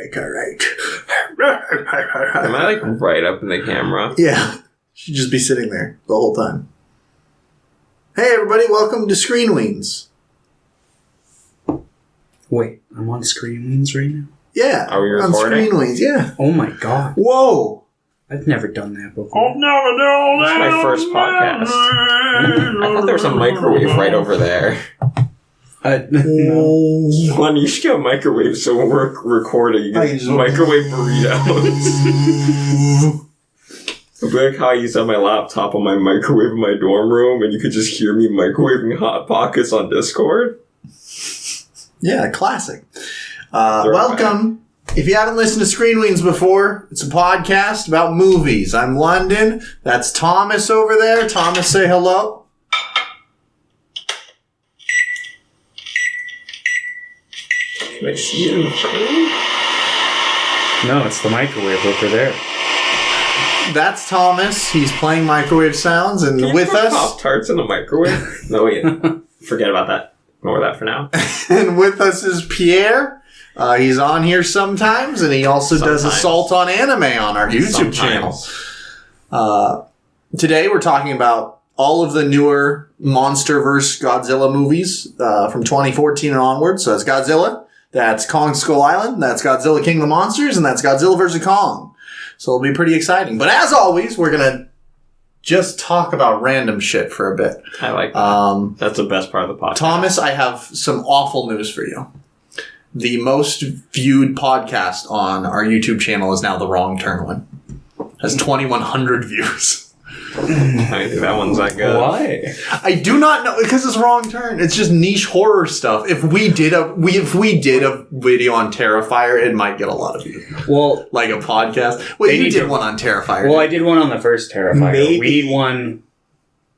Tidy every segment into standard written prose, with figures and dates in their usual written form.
like, all right. Am I like right up in the camera? Yeah. She'd just be sitting there the whole time. Hey, everybody. Welcome to Screen Weens. Wait, I'm on Screen Weens right now? Yeah. Are we on recording? Screen Weens, yeah. Oh my god. Whoa. I've never done that before. This is my first podcast. I thought there was a microwave right over there. No. When you should get a microwave so when we're recording, you get microwave burritos. It'd be like how I used to have my laptop on my microwave in my dorm room and you could just hear me microwaving Hot Pockets on Discord. Yeah, classic. Welcome. If you haven't listened to Screen Weens before, it's a podcast about movies. I'm London. That's Thomas over there. Thomas, say hello. Can I see it in the frame? No, it's the microwave over there. That's Thomas. He's playing microwave sounds, and Can you with put us, Pop-Tarts in the microwave? No, wait. Forget about that. Ignore that for now. and with us is Pierre. He's on here sometimes, and he also does Assault on Anime on our YouTube channel. Today we're talking about all of the newer Monsterverse Godzilla movies from 2014 and onward. So that's Godzilla, that's Kong Skull Island, that's Godzilla King of the Monsters, and that's Godzilla vs. Kong. So it'll be pretty exciting. But as always, we're going to just talk about random shit for a bit. I like that. That's the best part of the podcast. Thomas, I have some awful news for you. The most viewed podcast on our YouTube channel is now The Wrong Turn one. Has 2,100 views. I think that one's that good. Why? I do not know, because it's Wrong Turn. It's just niche horror stuff. If we did a video on Terrifier, it might get a lot of views. Well, like a podcast. Wait, you did one on Terrifier. Well, I did one on the first Terrifier. Maybe. We need one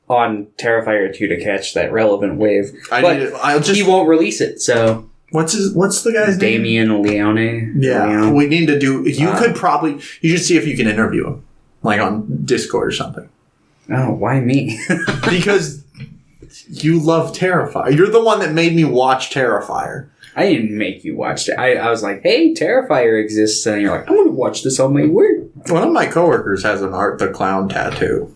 on Terrifier 2 to catch that relevant wave. He won't release it, so... What's the guy's name? Damian Leone. Yeah, Leone. we need to do... You should see if you can interview him. Like on Discord or something. Oh, why me? Because you love Terrifier. You're the one that made me watch Terrifier. I didn't make you watch it. I was like, hey, Terrifier exists. And you're like, I'm going to watch this on my way. One of my coworkers has an Art the Clown tattoo.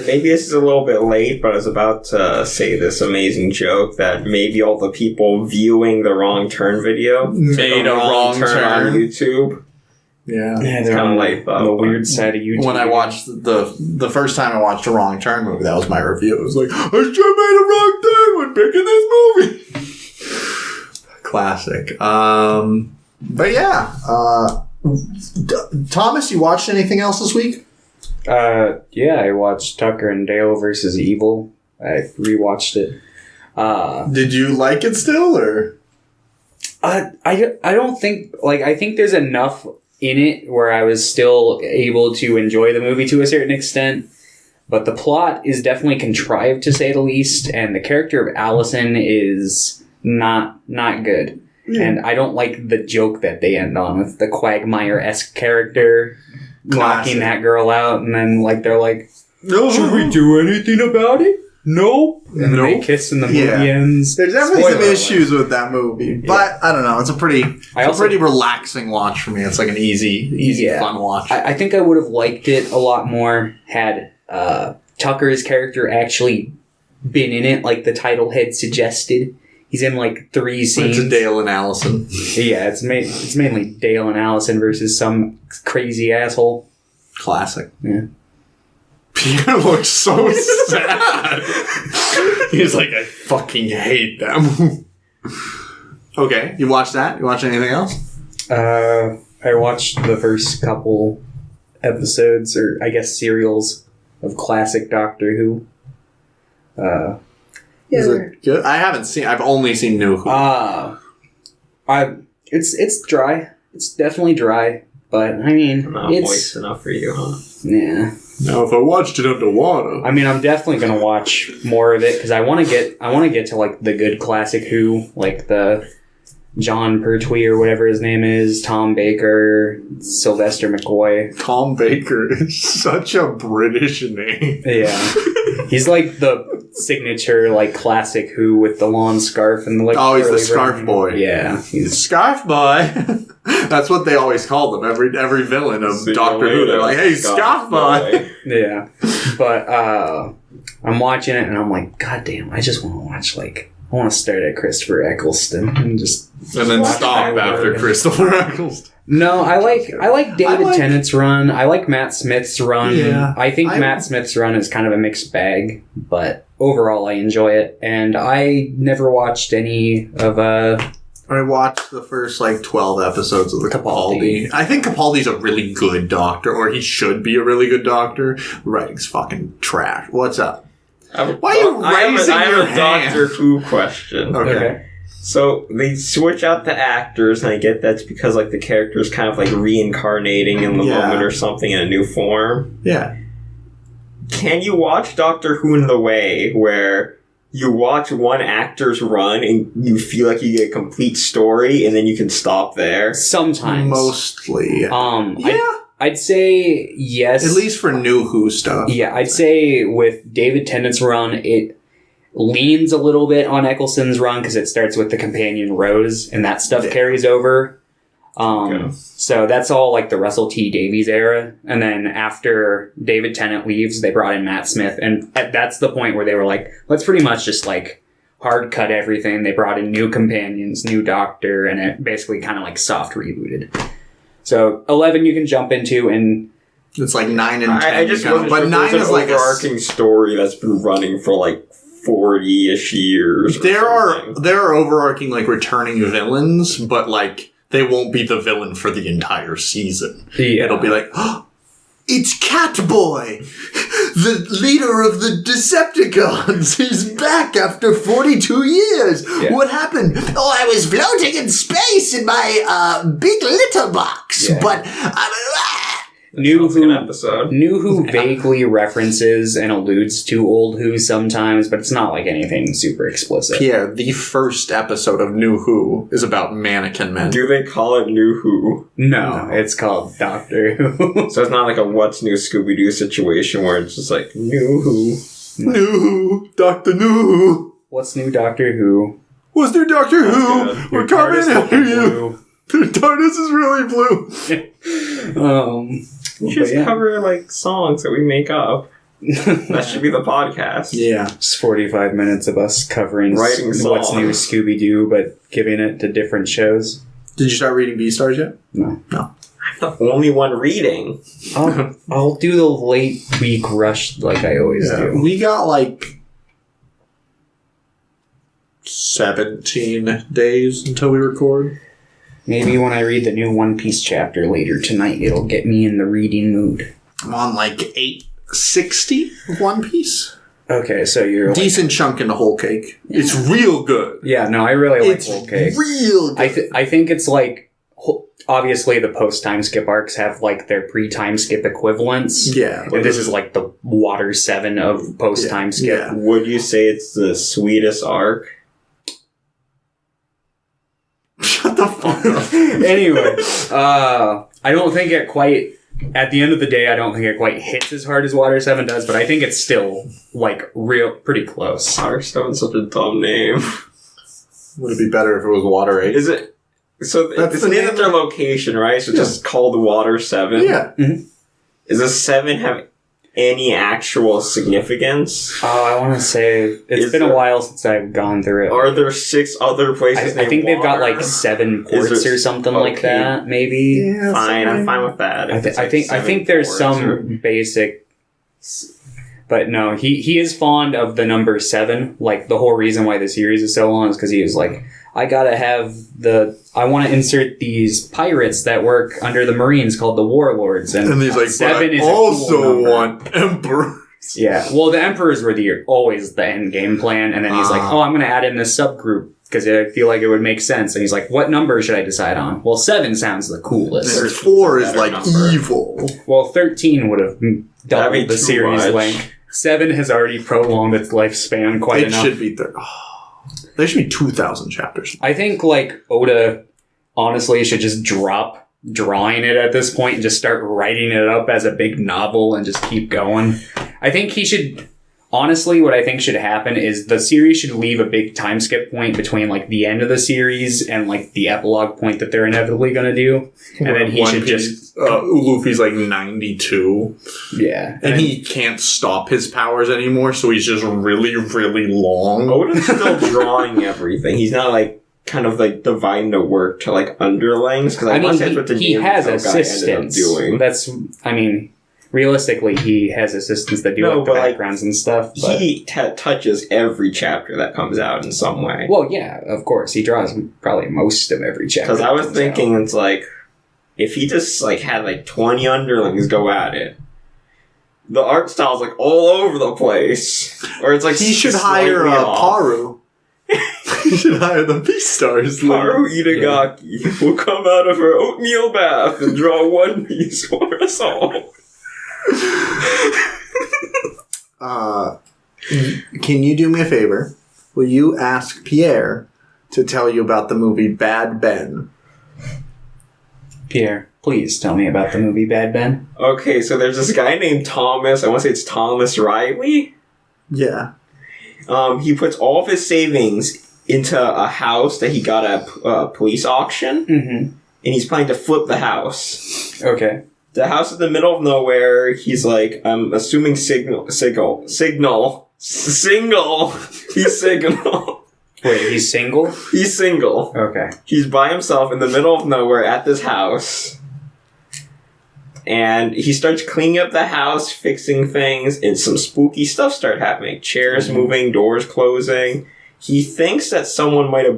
Maybe this is a little bit late, but I was about to say this amazing joke that maybe all the people viewing the Wrong Turn video made a wrong turn on YouTube. Yeah. It's kind of late, though. The weird side of YouTube. When I watched the first time I watched a Wrong Turn movie, that was my review. It was like, I should have made a wrong turn when picking this movie. Classic. But yeah. Thomas, you watched anything else this week? Yeah, I watched Tucker and Dale versus Evil. I rewatched it. Did you like it still, or? I don't think, I think there's enough in it where I was still able to enjoy the movie to a certain extent, but the plot is definitely contrived to say the least, and the character of Allison is not good. Yeah. And I don't like the joke that they end on with the Quagmire-esque character knocking that girl out, and then they're like, should we do anything about it? Nope. And then they kiss and the movie ends. There's definitely some issues with that movie, but I don't know. It's a pretty relaxing watch for me. It's like an easy, fun watch. I think I would have liked it a lot more had Tucker's character actually been in it, like the title had suggested. He's in 3 scenes. It's Dale and Allison. Yeah, it's mainly Dale and Allison versus some crazy asshole. Classic. Yeah. Pierre looks so sad. He's like, I fucking hate them. Okay, you watched that? You watched anything else? I watched the first couple episodes, or I guess serials, of classic Doctor Who. Is it good? I haven't seen. I've only seen New Who. It's dry. It's definitely dry, but I mean, not moist enough for you, huh? Yeah. Now, if I watched it underwater, I mean, I'm definitely gonna watch more of it because I want to get to the good classic Who, John Pertwee or whatever his name is, Tom Baker, Sylvester McCoy. Tom Baker is such a British name. Yeah. He's like the signature, like, classic Who with the long scarf and the, like... Oh, he's the curly scarf brown- boy. Yeah. He's... Scarf boy. That's what they always call them. Every villain of See you Doctor Who, they're like, hey, Scarf boy. Yeah. But, I'm watching it and I'm like, God damn, I just want to watch, like... I want to start at Christopher Eccleston and just... And then watch stop my after work. Christopher Eccleston. No, I like David like- Tennant's run. I like Matt Smith's run. Yeah. I think Matt Smith's run is kind of a mixed bag, but overall I enjoy it. And I never watched any of I watched the first, 12 episodes of the Capaldi. I think Capaldi's a really good doctor, or he should be a really good doctor. Writing's fucking trash. What's up? Why are you raising I your have a Doctor hand? Who question. Okay. So they switch out the actors, and I get that's because the character's kind of reincarnating in the moment or something in a new form. Yeah. Can you watch Doctor Who in the way where you watch one actor's run and you feel like you get a complete story, and then you can stop there? sometimes. Mostly. Yeah. I'd say yes. At least for new Who stuff. Yeah, I'd say with David Tennant's run, it leans a little bit on Eccleston's run because it starts with the companion Rose, and that stuff carries over. So that's all the Russell T Davies era. And then after David Tennant leaves, they brought in Matt Smith, and that's the point where they were like, let's pretty much just hard cut everything. They brought in new companions, new doctor, and it basically kind of soft rebooted. So 11 you can jump into, and it's 9 and 10. I just but wonder if 9 there's is an overarching story that's been running for 40-ish years. or something. There are overarching returning villains, but they won't be the villain for the entire season. Yeah. It'll be oh, it's Catboy, the leader of the Decepticons. He's back after 42 years. Yeah. What happened? Oh, I was floating in space in my big litter box, but New Sounds like Who an episode. New Who vaguely references and alludes to Old Who sometimes, but it's not anything super explicit. Pierre, the first episode of New Who is about mannequin men. Do they call it New Who? No, it's called Doctor Who. So it's not a What's New Scooby-Doo situation where it's just New Who. New Who, Doctor New Who. What's new, Doctor Who? What's new, Doctor That's Who? good. We're Your coming TARDIS after looking you. blue. The TARDIS is really blue. You should just cover songs that we make up. That should be the podcast. Yeah. It's 45 minutes of us covering Writing What's New songs. Scooby-Doo, but giving it to different shows. Did you start reading Beastars yet? No. No. I'm the only one reading. I'll do the late week rush like I always do. We got 17 days until we record. Maybe when I read the new One Piece chapter later tonight, it'll get me in the reading mood. I'm on 860 of One Piece. Okay, so you're Decent chunk in the whole cake. It's real good. Yeah, no, I really like It's Whole Cake. real good. I think it's obviously the post-time skip arcs have their pre-time skip equivalents. Yeah. And this is the Water 7 of post-time skip. Yeah. Would you say it's the sweetest arc? Shut the fuck up. Anyway, I don't think it quite... At the end of the day, I don't think it quite hits as hard as Water 7 does, but I think it's still, pretty close. Hearthstone's such a dumb name. Would it be better if it was Water 8? Is it? So That's it's the named name after their location, right? So just called Water 7? Yeah. Does a 7 have any actual significance? Oh, I want to say... It's been a while since I've gone through it. Are there 6 other places I think they've got water? 7 ports or something like okay. that, maybe. Yeah, Fine, I'm fine with that. I think there's some basic, but no, he is fond of the number 7. The whole reason why the series is so long is because he was I gotta have I want to insert these pirates that work under the Marines called the Warlords, and he's 7 is I a cool also number. want Emperor. Yeah, well, the Emperors were always the end game plan, and then he's I'm gonna add in this subgroup because I feel like it would make sense. And he's what number should I decide on? Well, 7 sounds the coolest. And 4 is better number. evil. Well, 13 would have That'd be doubled the too series much. length. 7 has already prolonged its lifespan quite It enough. should be There should be 2,000 chapters. I think, like, Oda honestly should just drop drawing it at this point and just start writing it up as a big novel and just keep going. I think he should... Honestly, what I think should happen is the series should leave a big time skip point between, like, the end of the series and, like, the epilogue point that they're inevitably going to do. And then he should just... Luffy's, like, 92. Yeah. And he can't stop his powers anymore, so he's just really, really long. Oda's still drawing everything. He's not, like, kind of, like, dividing the work to, like, underlings. Because I mean, that's what the he has assistants. Doing. That's, I mean... Realistically, he has assistants that do the backgrounds and stuff. But... He touches every chapter that comes out in some way. Well, yeah, of course. He draws probably most of every chapter. Because I was thinking, it's like, if he just like had like 20 underlings go at it, the art style's like all over the place. Or it's like he should hire Paru. He should hire the Beastars. Paru Itagaki will come out of her oatmeal bath and draw One Piece for us all. Can you do me a favor? Will you ask Pierre to tell you about the movie Bad Ben? Pierre, please tell me about the movie Bad Ben. Okay, so there's this guy named Thomas. I want to say it's Thomas Riley. Yeah. He puts all of his savings into a house that he got at a police auction, and he's planning to flip the house. Okay. The house is in the middle of nowhere. He's like, I'm assuming single. He's single. Wait, he's single? He's single. Okay. He's by himself in the middle of nowhere at this house. And he starts cleaning up the house, fixing things, and some spooky stuff start happening. Chairs moving, doors closing. He thinks that someone might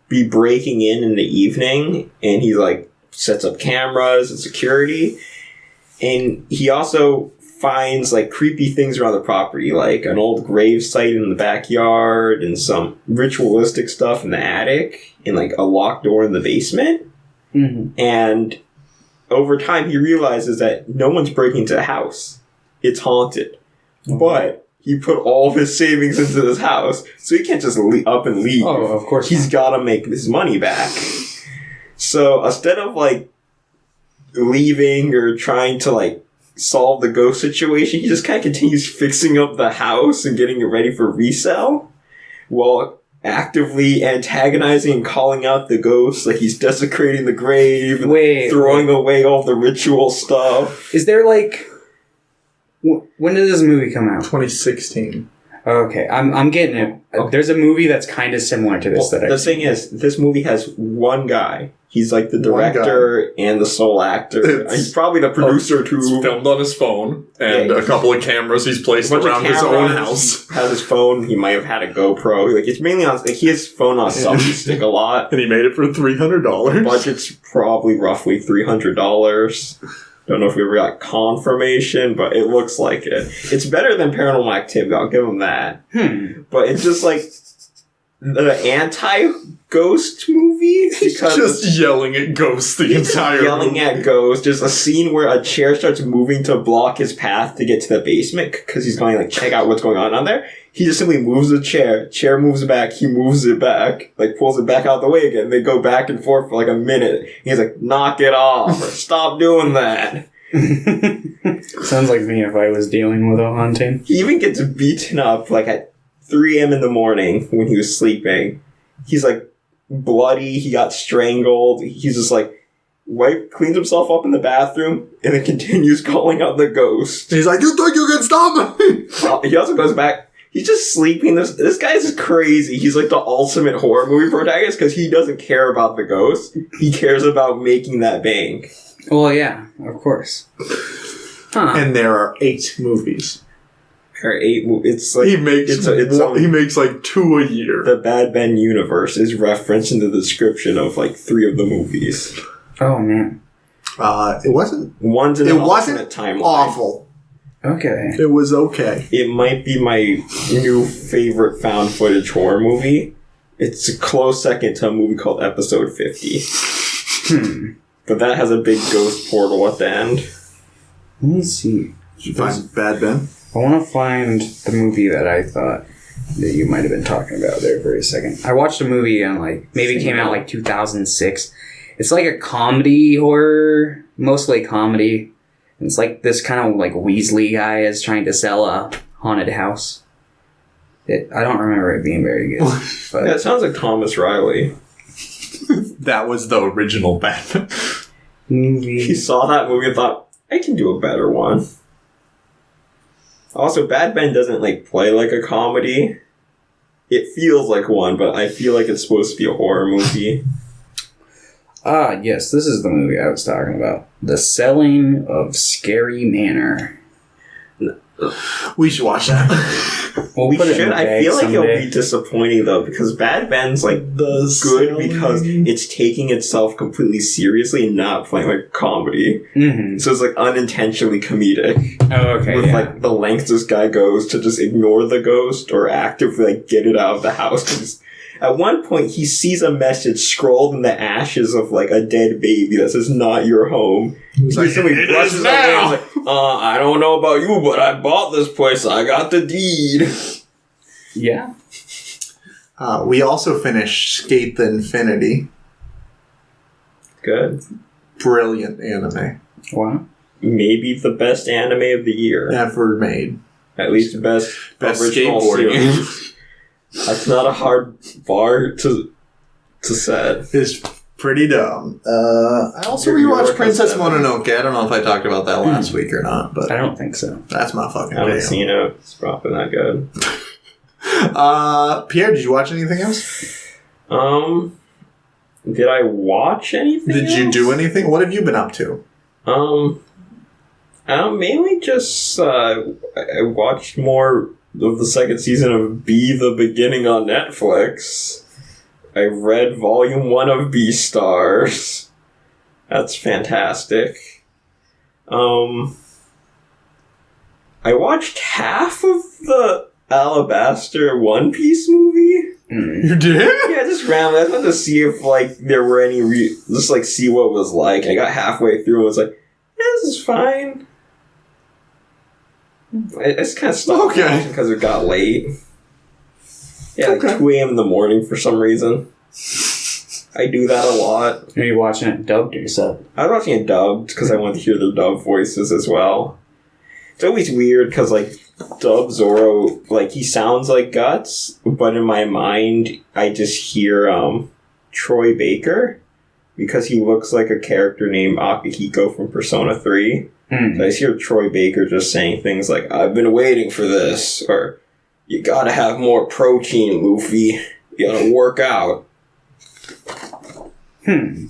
be breaking in the evening, and he like sets up cameras and security. And he also finds like creepy things around the property, like an old grave site in the backyard and some ritualistic stuff in the attic and like a locked door in the basement. And over time he realizes that no one's breaking into the house. It's haunted. But he put all of his savings into this house, so he can't just up and leave. Oh, of course He's got to make his money back. So instead of like leaving or trying to like solve the ghost situation, he just kind of continues fixing up the house and getting it ready for resale while actively antagonizing and calling out the ghosts. Like he's desecrating the grave and throwing away all the ritual stuff. Is there like... When did this movie come out? 2016. Okay, I'm getting it. Okay. There's a movie that's kind of similar to this. The thing is, this movie has one guy. He's like the director and the sole actor. He's probably the producer too. It's filmed on his phone and a couple of cameras he's placed around his own house. He has his phone. He might have had a GoPro. Like it's mainly on. Like, he has phone on a selfie stick a lot. And he made it for $300. Budget's probably roughly $300. Don't know if we ever got confirmation, but it looks like it. It's better than Paranormal Activity, I'll give him that. But it's just like the anti-ghost movie. He's just yelling at ghosts the entire yelling at ghosts. There's a scene where a chair starts moving to block his path to get to the basement because he's going to like check out what's going on there. He just simply moves the chair moves back, he moves it back, like pulls it back out the way again. They go back and forth for like a minute. He's like, knock it off, or stop doing that. Sounds like me if I was dealing with a haunting. He even gets beaten up like at 3 a.m. in the morning when he was sleeping. He's like bloody, he got strangled. He's just like, cleans himself up in the bathroom and then continues calling out the ghost. He's like, you think you can stop me? He also goes back. He's just sleeping. This guy's crazy. He's like the ultimate horror movie protagonist because he doesn't care about the ghost. He cares about making that bank. Well, yeah, of course. And there are 8 movies. There are 8 movies. It's like he makes like 2 a year. The Bad Ben universe is referenced in the description of like 3 of the movies. Oh man. It wasn't. One's in an alternate timeline. Awful. Okay. It was okay. It might be my new favorite found footage horror movie. It's a close second to a movie called Episode 50. But that has a big ghost portal at the end. Let me see. Did you find Bad Ben? I want to find the movie that I thought. that you might have been talking about there for a second. I watched a movie in maybe it came out 2006. It's like a comedy horror, mostly comedy. It's like this kind of Weasley guy is trying to sell a haunted house. I don't remember it being very good. But Yeah, it sounds like Thomas Riley. That was the original Batman. movie. He saw that movie and thought, I can do a better one. Also, Bad Ben doesn't play like a comedy. It feels like one, but I feel like it's supposed to be a horror movie. Yes, this is the movie I was talking about. The Selling of Scary Manor. We should watch that. We'll put it in the I bag feel like someday. it'll be disappointing though, because Bad Ben's good because it's taking itself completely seriously and not playing like comedy. Mm-hmm. So it's unintentionally comedic. Oh, okay. With the lengths this guy goes to just ignore the ghost or actively get it out of the house. At one point, he sees a message scrawled in the ashes of a dead baby that says "Not your home." He's like, Somebody "It brushes is it away now." and is I don't know about you, but I bought this place. I got the deed. Yeah. We also finished Skate the Infinity. Good. Brilliant anime. Wow. Maybe the best anime of the year. Ever made. At least best original skateboarding. series. That's not a hard bar to set. It's pretty dumb. I also Your rewatched work Princess has Mononoke. I don't know if I talked about that last week or not, but I don't think so. that's my fucking I haven't jam. seen it. It's probably not good. Pierre, did you watch anything else? Did I watch anything? Did you else? do anything? What have you been up to? Mainly just I watched more of the second season of Be the Beginning on Netflix. I read volume 1 of Beastars. That's fantastic. I watched half of the Alabaster One Piece movie. You did? Yeah, just randomly. I just wanted to see if there were any see what it was like. I got halfway through and was like, yeah, this is fine. I just kind of stopped Okay. because it got late. Yeah, Okay. 2 a.m. in the morning for some reason. I do that a lot. Are you watching it dubbed or subbed? I was watching it dubbed because I wanted to hear the dub voices as well. It's always weird because, dub Zoro, he sounds like Guts, but in my mind, I just hear, Troy Baker because he looks like a character named Akihiko from Persona 3. Mm. So I just hear Troy Baker just saying things like, I've been waiting for this, or you gotta have more protein, Luffy. You gotta work out. I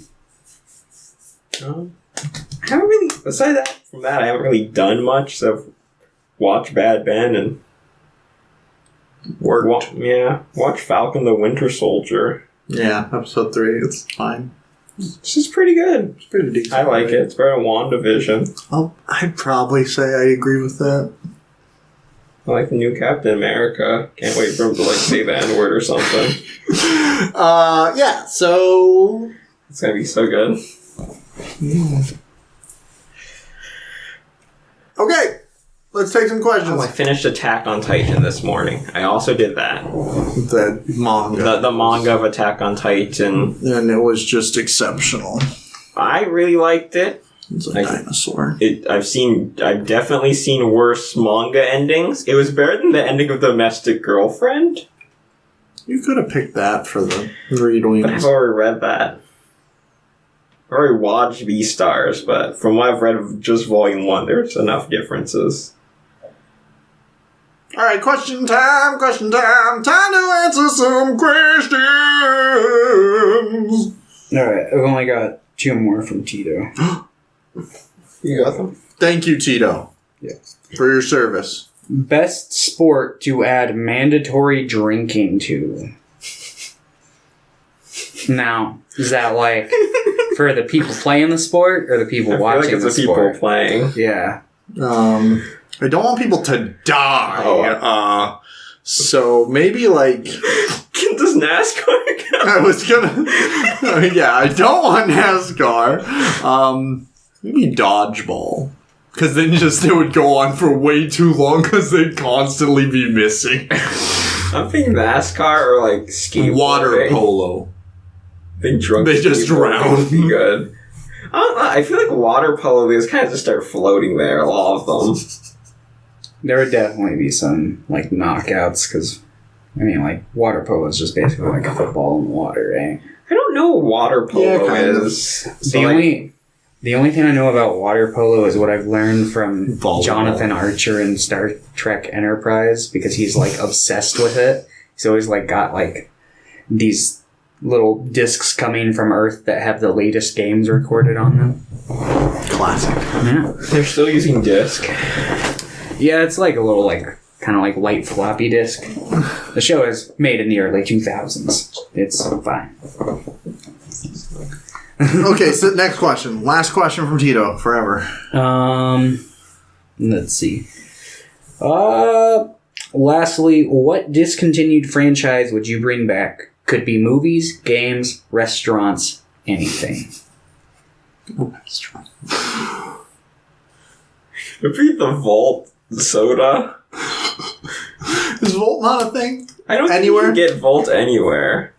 haven't really, aside from that, I haven't really done much, so I've watched Bad Ben and Worked. watch Falcon the Winter Soldier. Yeah, episode 3. It's fine. This is pretty good. It's pretty decent. I like it. It's better than WandaVision. I'd probably say I agree with that. I like the new Captain America. Can't wait for him to say the N-word or something. Yeah, so... It's gonna be so good. Okay, let's take some questions. I finished Attack on Titan this morning. I also did that. The manga. The manga of Attack on Titan. And it was just exceptional. I really liked it. It's a dinosaur. I've definitely seen worse manga endings. It was better than the ending of Domestic Girlfriend. You could have picked that for the Read But I've Weens. already read that. I've already watched Beastars, but from what I've read of just Volume 1, there's enough differences. Alright, question time, question time. Time to answer some questions. Alright, I've only got 2 more from Tito. You got them? Thank you, Tito. Yeah. For your service. Best sport to add mandatory drinking to. Now, is that for the people playing the sport or the people watching it's the the people sport? playing. Yeah. I don't want people to die. Oh. So maybe Does NASCAR count? I was gonna. Yeah, I don't want NASCAR. Maybe dodgeball. Because then it would go on for way too long because they'd constantly be missing. I'm thinking NASCAR or like skateboarding. Water polo. They just drown. Would be good. I don't know. I feel like water polo, they just kind of just start floating there, a lot of them. There would definitely be some, like, knockouts, because, I mean, like, water polo is just basically like a football in the water, right? I don't know what water polo is. So the only thing I know about water polo is what I've learned from Volleyball. Jonathan Archer in Star Trek Enterprise, because he's, like, obsessed with it. He's always, like, got, like, these little discs coming from Earth that have the latest games recorded on them. Classic. Yeah. They're still using disc. Yeah, it's like a little, like, kind of like light floppy disk. The show is made in the early 2000s. It's fine. Okay, so next question. Last question from Tito, forever. Let's see. Lastly, what discontinued franchise would you bring back? Could be movies, games, restaurants, anything. Restaurant. It'd be the Vault soda. Is Volt not a thing? I don't Anywhere? think you can get Volt anywhere.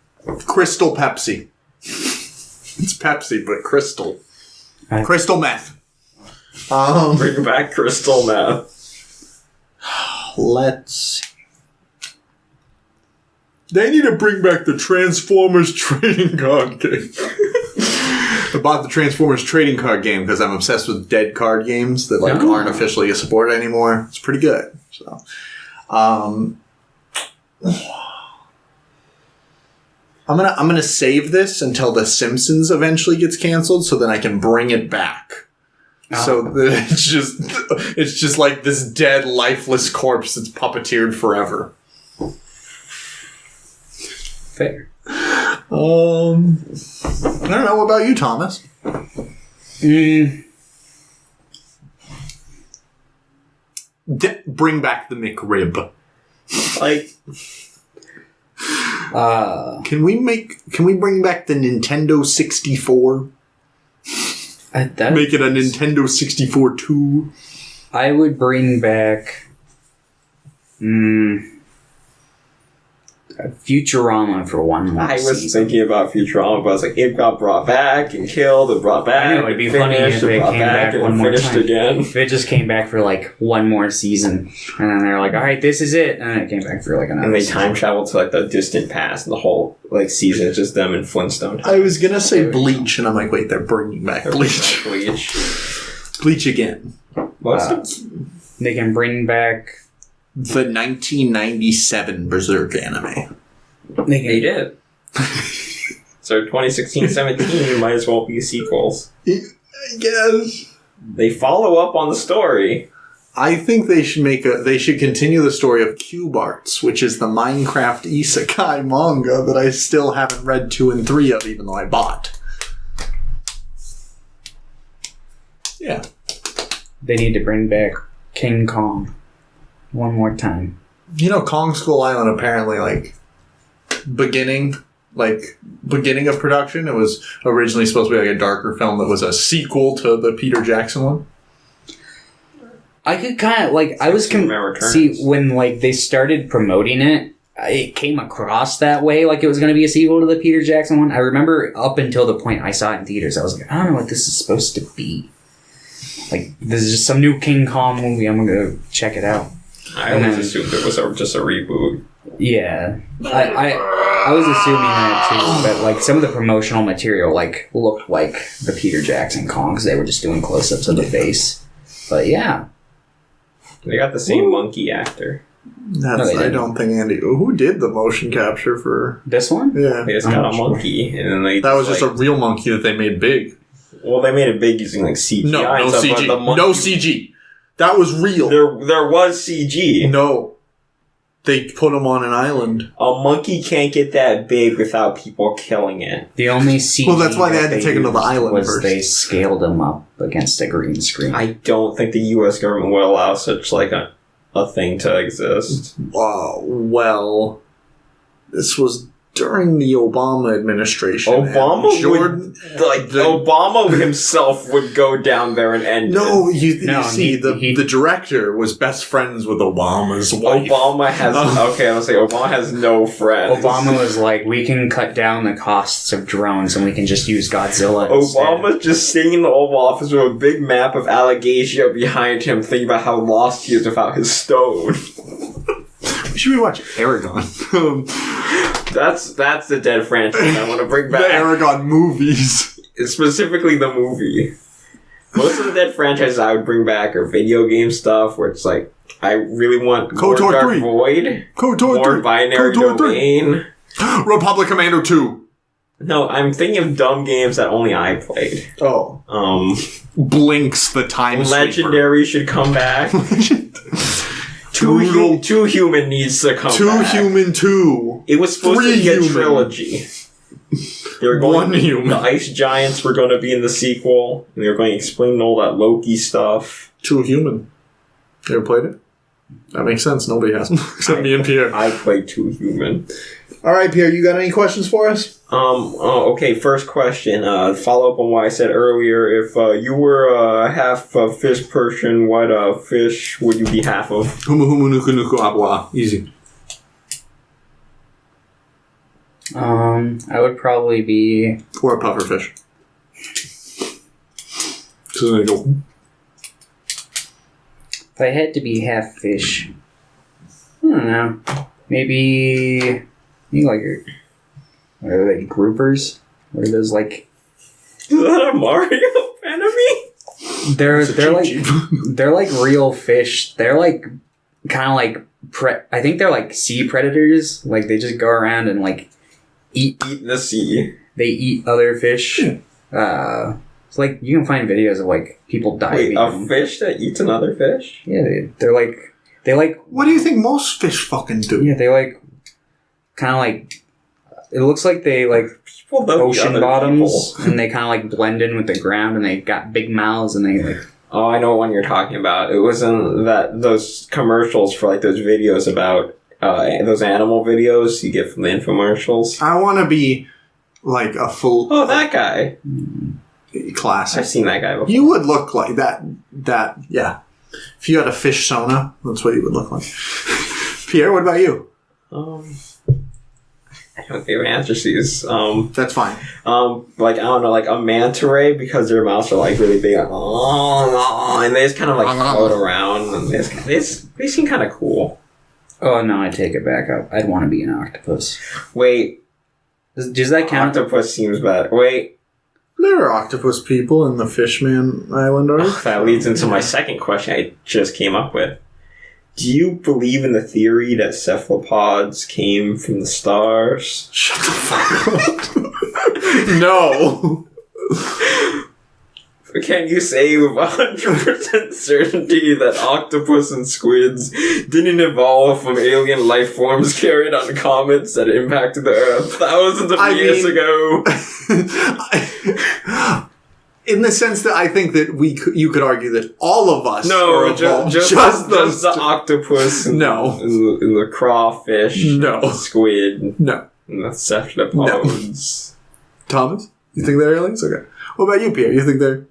Crystal Pepsi. It's Pepsi, but crystal. Crystal meth. Bring back crystal meth. Let's see. They need to bring back the Transformers trading card game. I bought the Transformers trading card game because I'm obsessed with dead card games that aren't officially supported anymore. It's pretty good. So, I'm gonna save this until The Simpsons eventually gets canceled, so then I can bring it back. So that it's just like this dead, lifeless corpse that's puppeteered forever. Fair. I don't know. What about you, Thomas? Bring back the McRib. Like, Can we bring back the Nintendo 64? Make it a Nintendo 64 2. I would bring back Futurama for one more I was season. thinking about Futurama, but I was like, it got brought back and killed and brought back. I know, it'd be funny if it brought came back and one more finished time. again. If it just came back for like one more season, and then they're like, all right, this is it, and then it came back for like another And they season. time traveled to like the distant past, and the whole like season is just them in Flintstone. I was gonna say Bleach, and I'm like, wait, they're bringing back Bleach. Bleach. Bleach again. They can bring back... The 1997 Berserk anime. They did. So 2016-17 might as well be sequels. I guess. They follow up on the story. I think they should continue the story of Cube Arts, which is the Minecraft isekai manga that I still haven't read 2 and 3 of, even though I bought. Yeah. They need to bring back King Kong one more time. You know, Kong Skull Island apparently, beginning of production, it was originally supposed to be like a darker film that was a sequel to the Peter Jackson one. I could kind of, I was... See, when, they started promoting it, it came across that way, like it was going to be a sequel to the Peter Jackson one. I remember up until the point I saw it in theaters, I was like, I don't know what this is supposed to be. This is just some new King Kong movie, I'm going to go check it out. I always assumed it was just a reboot. Yeah. I was assuming that too, but some of the promotional material looked like the Peter Jackson Kong, because they were just doing close-ups of the face. But yeah. They got the same monkey actor. I don't think Andy... Who did the motion capture for... This one? Yeah. They just got a monkey, and then that was just a real monkey that they made big. Well, they made it big using CGI. No CG. But No CG. That was real. There was CG. No. They put him on an island. A monkey can't get that big without people killing it. The only CG... Well, that's why they had to take him to the island was first. They scaled him up against a green screen. I don't think the U.S. government will allow such a thing to exist. Well, this was during the Obama administration. Obama Jordan, Obama himself would go down there and end no, it. you see, the director was best friends with Obama's wife. Obama has Obama has no friends. Obama was like, we can cut down the costs of drones and we can just use Godzilla Obama's instead. just sitting in the Oval Office with a big map of Allegasia behind him, thinking about how lost he is without his stone. We should be watching Aragon. That's the dead franchise I want to bring back. The Aragon movies. Specifically the movie. Most of the dead franchises I would bring back are video game stuff, where it's like, I really want more KOTOR Dark 3. Void, KOTOR more 3. Binary KOTOR 3. Domain. Republic Commando 2. No, I'm thinking of dumb games that only I played. Oh. Blinks the Time Legendary should come back. Two Human needs to come back. 2 Human 2. It was supposed 3 to be a Human. trilogy. They were going, 1 Human. The Ice Giants were going to be in the sequel, and they were going to explain all that Loki stuff. 2 Human. You ever played it? That makes sense. Nobody has them except me and Pierre. I played 2 Human. All right, Pierre, you got any questions for us? Okay, first question. Follow up on what I said earlier. If you were a half a fish person, what fish would you be half of? Humu humu nuku nuku abwa. Easy. I would probably be... Or a pufferfish. So then I go... If I had to be half fish, I don't know. Maybe like, what are they, groupers? What are those like? Is that a Mario enemy? They're like real fish. They're like kind of like I think they're like sea predators. Like they just go around and like eat the sea. They eat other fish. It's like you can find videos of like people diving. Wait, a fish that eats another fish? Yeah, they like. What do you think most fish fucking do? Yeah, they like kind of like. It looks like they like people ocean bottoms, and they kind of like blend in with the ground, and they got big mouths, and they like. Oh, I know what one you're talking about. It was in those commercials for like those videos about those animal videos you get from the infomercials. I want to be like a full. Oh, that guy. Classic. I've seen that guy before. You would look like that. Yeah. If you had a fish sona, that's what you would look like. Pierre, what about you? I don't think I answer these. That's fine. Like I don't know, like a manta ray, because their mouths are like really big, and they just kind of like float around, and they seem kind of cool. Oh no, I take it back. I'd want to be an octopus. Wait, does that count? Octopus seems bad. Wait. There are octopus people in the Fishman Island arc. That leads into my second question I just came up with. Do you believe in the theory that cephalopods came from the stars? Shut the fuck up. No. Can you say with 100% certainty that octopus and squids didn't evolve from alien life forms carried on comets that impacted the Earth thousands of years ago? In the sense that I think that you could argue that all of us no, are just the octopus and, no. and the crawfish no. and the squid no. and the cephalopods. No. Thomas? You think they're aliens? Okay. What about you, Pierre? You think they're...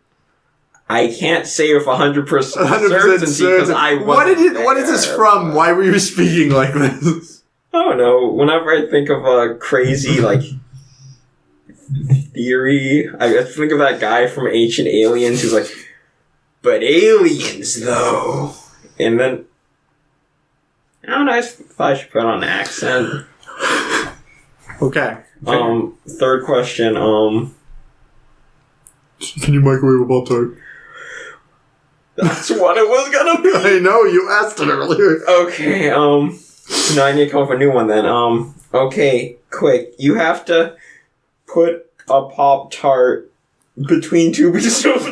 I can't say with 100% certainty because I wasn't What is this from? Why were you speaking like this? I don't know. Whenever I think of a crazy, like, theory, I think of that guy from Ancient Aliens who's like, but aliens, though. And then, I don't know, I thought I should put on an accent. Okay. Third question, Can you microwave a Pop-Tart? That's what it was gonna be. I know, you asked it earlier. Okay, now I need to come up with a new one then. Okay, quick. You have to put a Pop-Tart between two pieces of...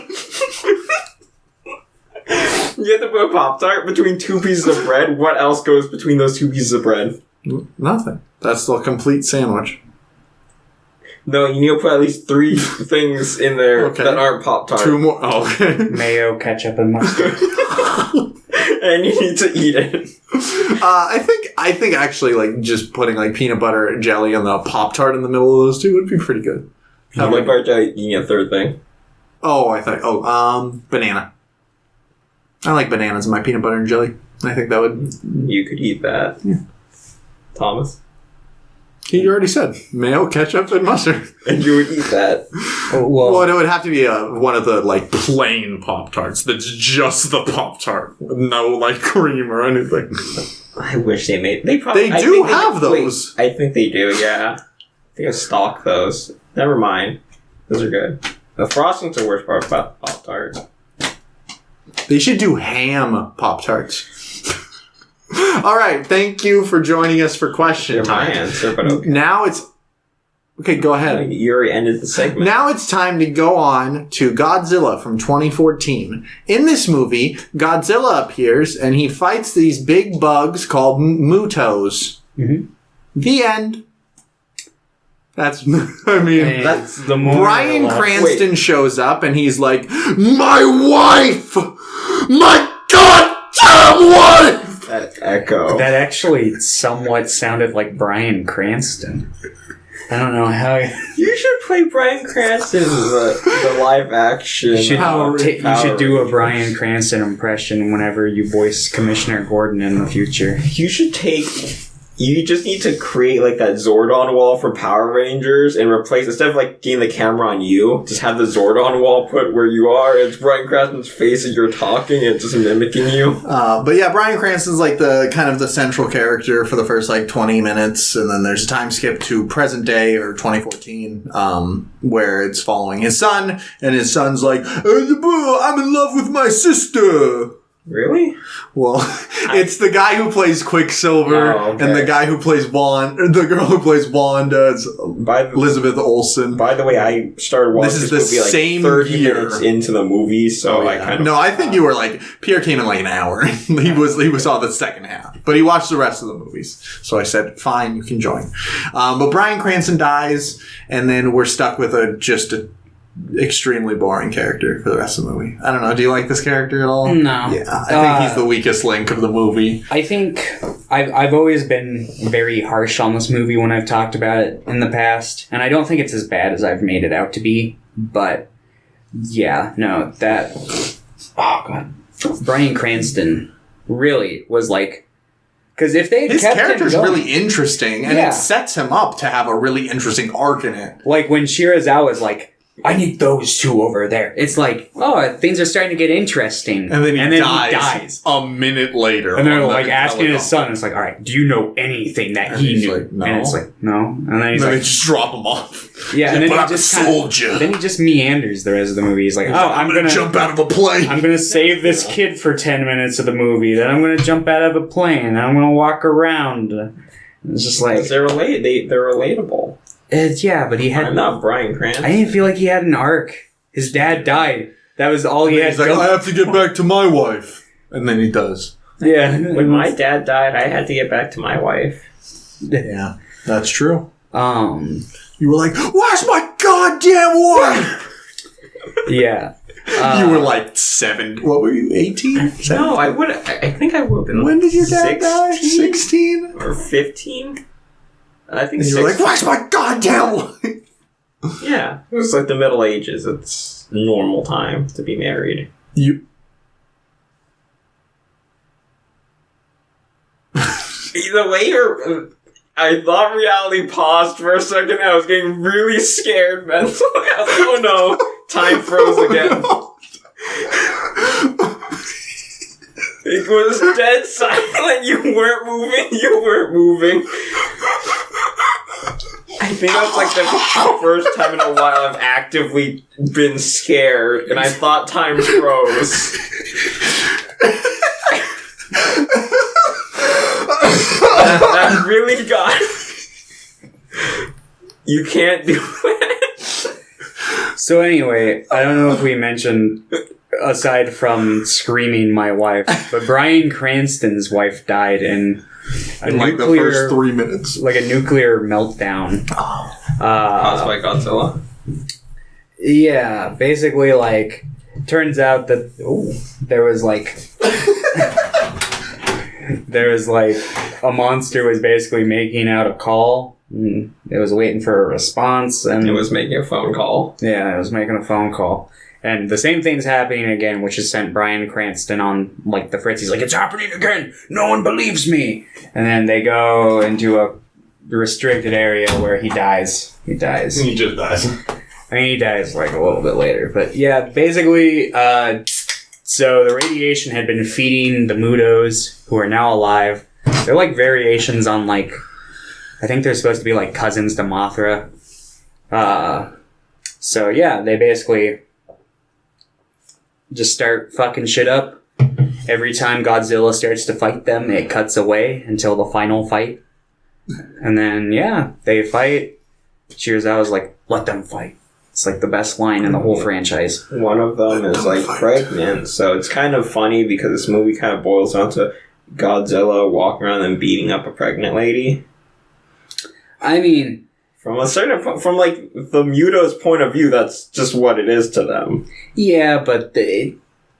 You have to put a Pop-Tart between two pieces of bread. What else goes between those two pieces of bread? Nothing. That's the complete sandwich. No, you need to put at least 3 things in there that aren't Pop-Tart. 2 more. Oh, okay. Mayo, ketchup, and mustard. and you need to eat it. I think actually like just putting like peanut butter and jelly and the Pop-Tart in the middle of those two would be pretty good. What part are you eating a third thing? Banana. I like bananas in my peanut butter and jelly. I think that would... You could eat that. Yeah. Thomas? You already said mayo, ketchup, and mustard. And you would eat that. Well, it would have to be one of the like plain Pop-Tarts that's just the Pop-Tart with no like cream or anything. I wish they made... They probably... They do have those. I think they do, yeah. I think I stock those. Never mind. Those are good. The frosting's the worst part about Pop-Tarts. They should do ham Pop-Tarts. All right, thank you for joining us for question time. My answer, but okay. Now it's... Okay, go ahead. You already ended the segment. Now it's time to go on to Godzilla from 2014. In this movie, Godzilla appears and he fights these big bugs called Mutos. Mm-hmm. The end. That's the Bryan Cranston shows up and he's like, my wife! My goddamn wife! That echo. That actually somewhat sounded like Bryan Cranston. I don't know how... You should play Bryan Cranston in the live action. You should do a Bryan Cranston impression whenever you voice Commissioner Gordon in the future. You should take... You just need to create like that Zordon wall for Power Rangers and replace, instead of like getting the camera on you, just have the Zordon wall put where you are. It's Bryan Cranston's face as you're talking and it's just mimicking you. But yeah, Bryan Cranston's like the kind of the central character for the first like 20 minutes, and then there's a time skip to present day or 2014, where it's following his son, and his son's like, I'm in love with my sister. Really? Well, it's the guy who plays Quicksilver and the guy who plays the girl who plays Wanda. It's Elizabeth Olsen. By the way, I started watching this movie like same 30 minutes into the movie, so I kind of... No, I think you were like... Pierre came in like an hour. he saw the second half. But he watched the rest of the movies. So I said, fine, you can join. But Bryan Cranston dies, and then we're stuck with a extremely boring character for the rest of the movie. I don't know. Do you like this character at all? No. Yeah, I think he's the weakest link of the movie. I think I've always been very harsh on this movie when I've talked about it in the past, and I don't think it's as bad as I've made it out to be. But yeah, no, that Bryan Cranston really was like, because if they his kept character's him going, really interesting, and it sets him up to have a really interesting arc in it. Like when Shirazawa's like, I need those two over there. It's like, things are starting to get interesting. And then he dies a minute later. And they're like asking his son, it's like, all right, do you know anything that he knew? Like, no. And it's like, no. And then he's like, they just drop him off. Yeah, and then he just then he just meanders the rest of the movie. He's like, I'm gonna jump out of a plane. I'm gonna save this kid for 10 minutes of the movie. Then I'm gonna jump out of a plane. And I'm gonna walk around. It's just like they're relatable. But he had... I'm not Bryan Cranston. I didn't feel like he had an arc. His dad died. That was all he had. He's like, I have to get back to my wife. And then he does. Yeah. When my dad died, I had to get back to my wife. Yeah, that's true. You were like, where's my goddamn wife? Yeah. You were like 7. What were you, 18? No, I think I would have been. When did your dad die? 16? Or 15? I think you were like, where's my goddamn wife? Yeah, it was like the Middle Ages. It's normal time to be married. The way I thought reality paused for a second. I was getting really scared mentally. I was like, oh no, time froze again. It was dead silent. You weren't moving. I think that's like the first time in a while I've actively been scared, and I thought time froze. that really got... You can't do it. So anyway, I don't know if we mentioned, aside from screaming my wife, but Bryan Cranston's wife died in like the first 3 minutes. Like a nuclear meltdown. Caused by Godzilla? Yeah, basically, like, turns out that there was, like... there was like a monster was basically making out a call. And it was waiting for a response, and It was making a phone call. yeah, it was making a phone call. And the same thing's happening again, which has sent Bryan Cranston on like the fritz. He's like, "It's happening again. No one believes me." And then they go into a restricted area where he dies. He dies. He just dies. I mean, he dies like a little bit later, but yeah, basically. So the radiation had been feeding the Mudos, who are now alive. They're like variations on like, I think they're supposed to be like cousins to Mothra. So yeah, they basically just start fucking shit up. Every time Godzilla starts to fight them, it cuts away until the final fight. And then, yeah, they fight. Shirazawa's like, "Let them fight." It's like the best line in the whole franchise. One of them is like pregnant, so it's kind of funny because this movie kind of boils down to Godzilla walking around and beating up a pregnant lady. I mean, From a certain from like the Muto's point of view, that's just what it is to them. yeah, but the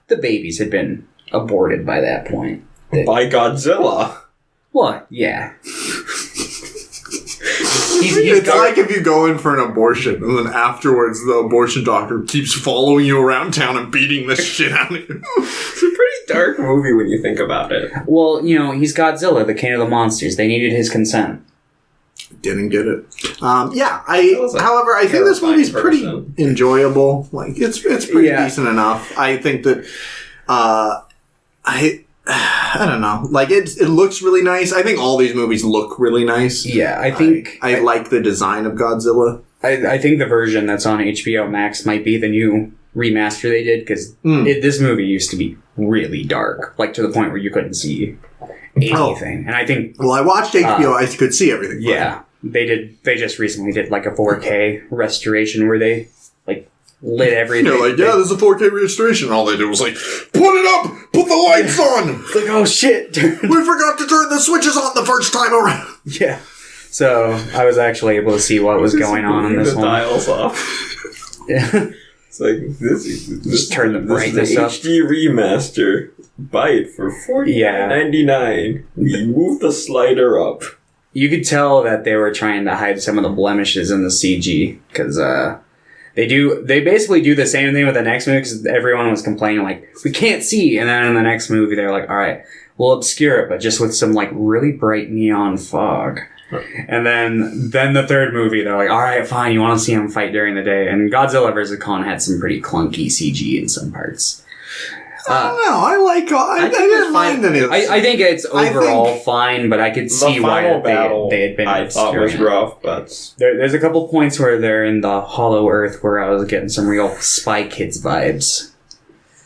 babies had been aborted by that point. By Godzilla. What? Yeah. It's like if you go in for an abortion and then afterwards the abortion doctor keeps following you around town and beating the shit out of you. It's a pretty dark movie when you think about it. Well, you know, he's Godzilla, the king of the monsters. They needed his consent. Didn't get it. Yeah, was a however, I think this terrifying movie's pretty person. enjoyable. Like, it's pretty Yeah. decent enough. I think that, I don't know. Like, it looks really nice. I think all these movies look really nice. Yeah, I think... I like the design of Godzilla. I think the version that's on HBO Max might be the new remaster they did, because this movie used to be really dark, like to the point where you couldn't see anything. And I think... Well, I watched HBO. I could see everything. Yeah, they just recently did like a 4K restoration where they like lit everything. You're like, yeah, there's a 4K restoration. All they did was like, put it up! Put the lights on! It's like, oh shit! We forgot to turn the switches on the first time around! Yeah. So I was actually able to see what was going on in this the one. dials off. Yeah. It's like this turn the brightness up. HD remaster. Buy it for $49.99. We move the slider up. You could tell that they were trying to hide some of the blemishes in the CG, because they basically do the same thing with the next movie, because everyone was complaining like, we can't see, and then in the next movie they're like, all right, we'll obscure it, but just with some like really bright neon fog. And then the third movie, they're like, all right, fine, you want to see him fight during the day. And Godzilla vs. Kong had some pretty clunky CG in some parts. I don't know. I didn't mind any of this. I think it's overall fine, but I could see why they had been I thought was rough, but there's a couple points where they're in the Hollow Earth where I was getting some real Spy Kids vibes.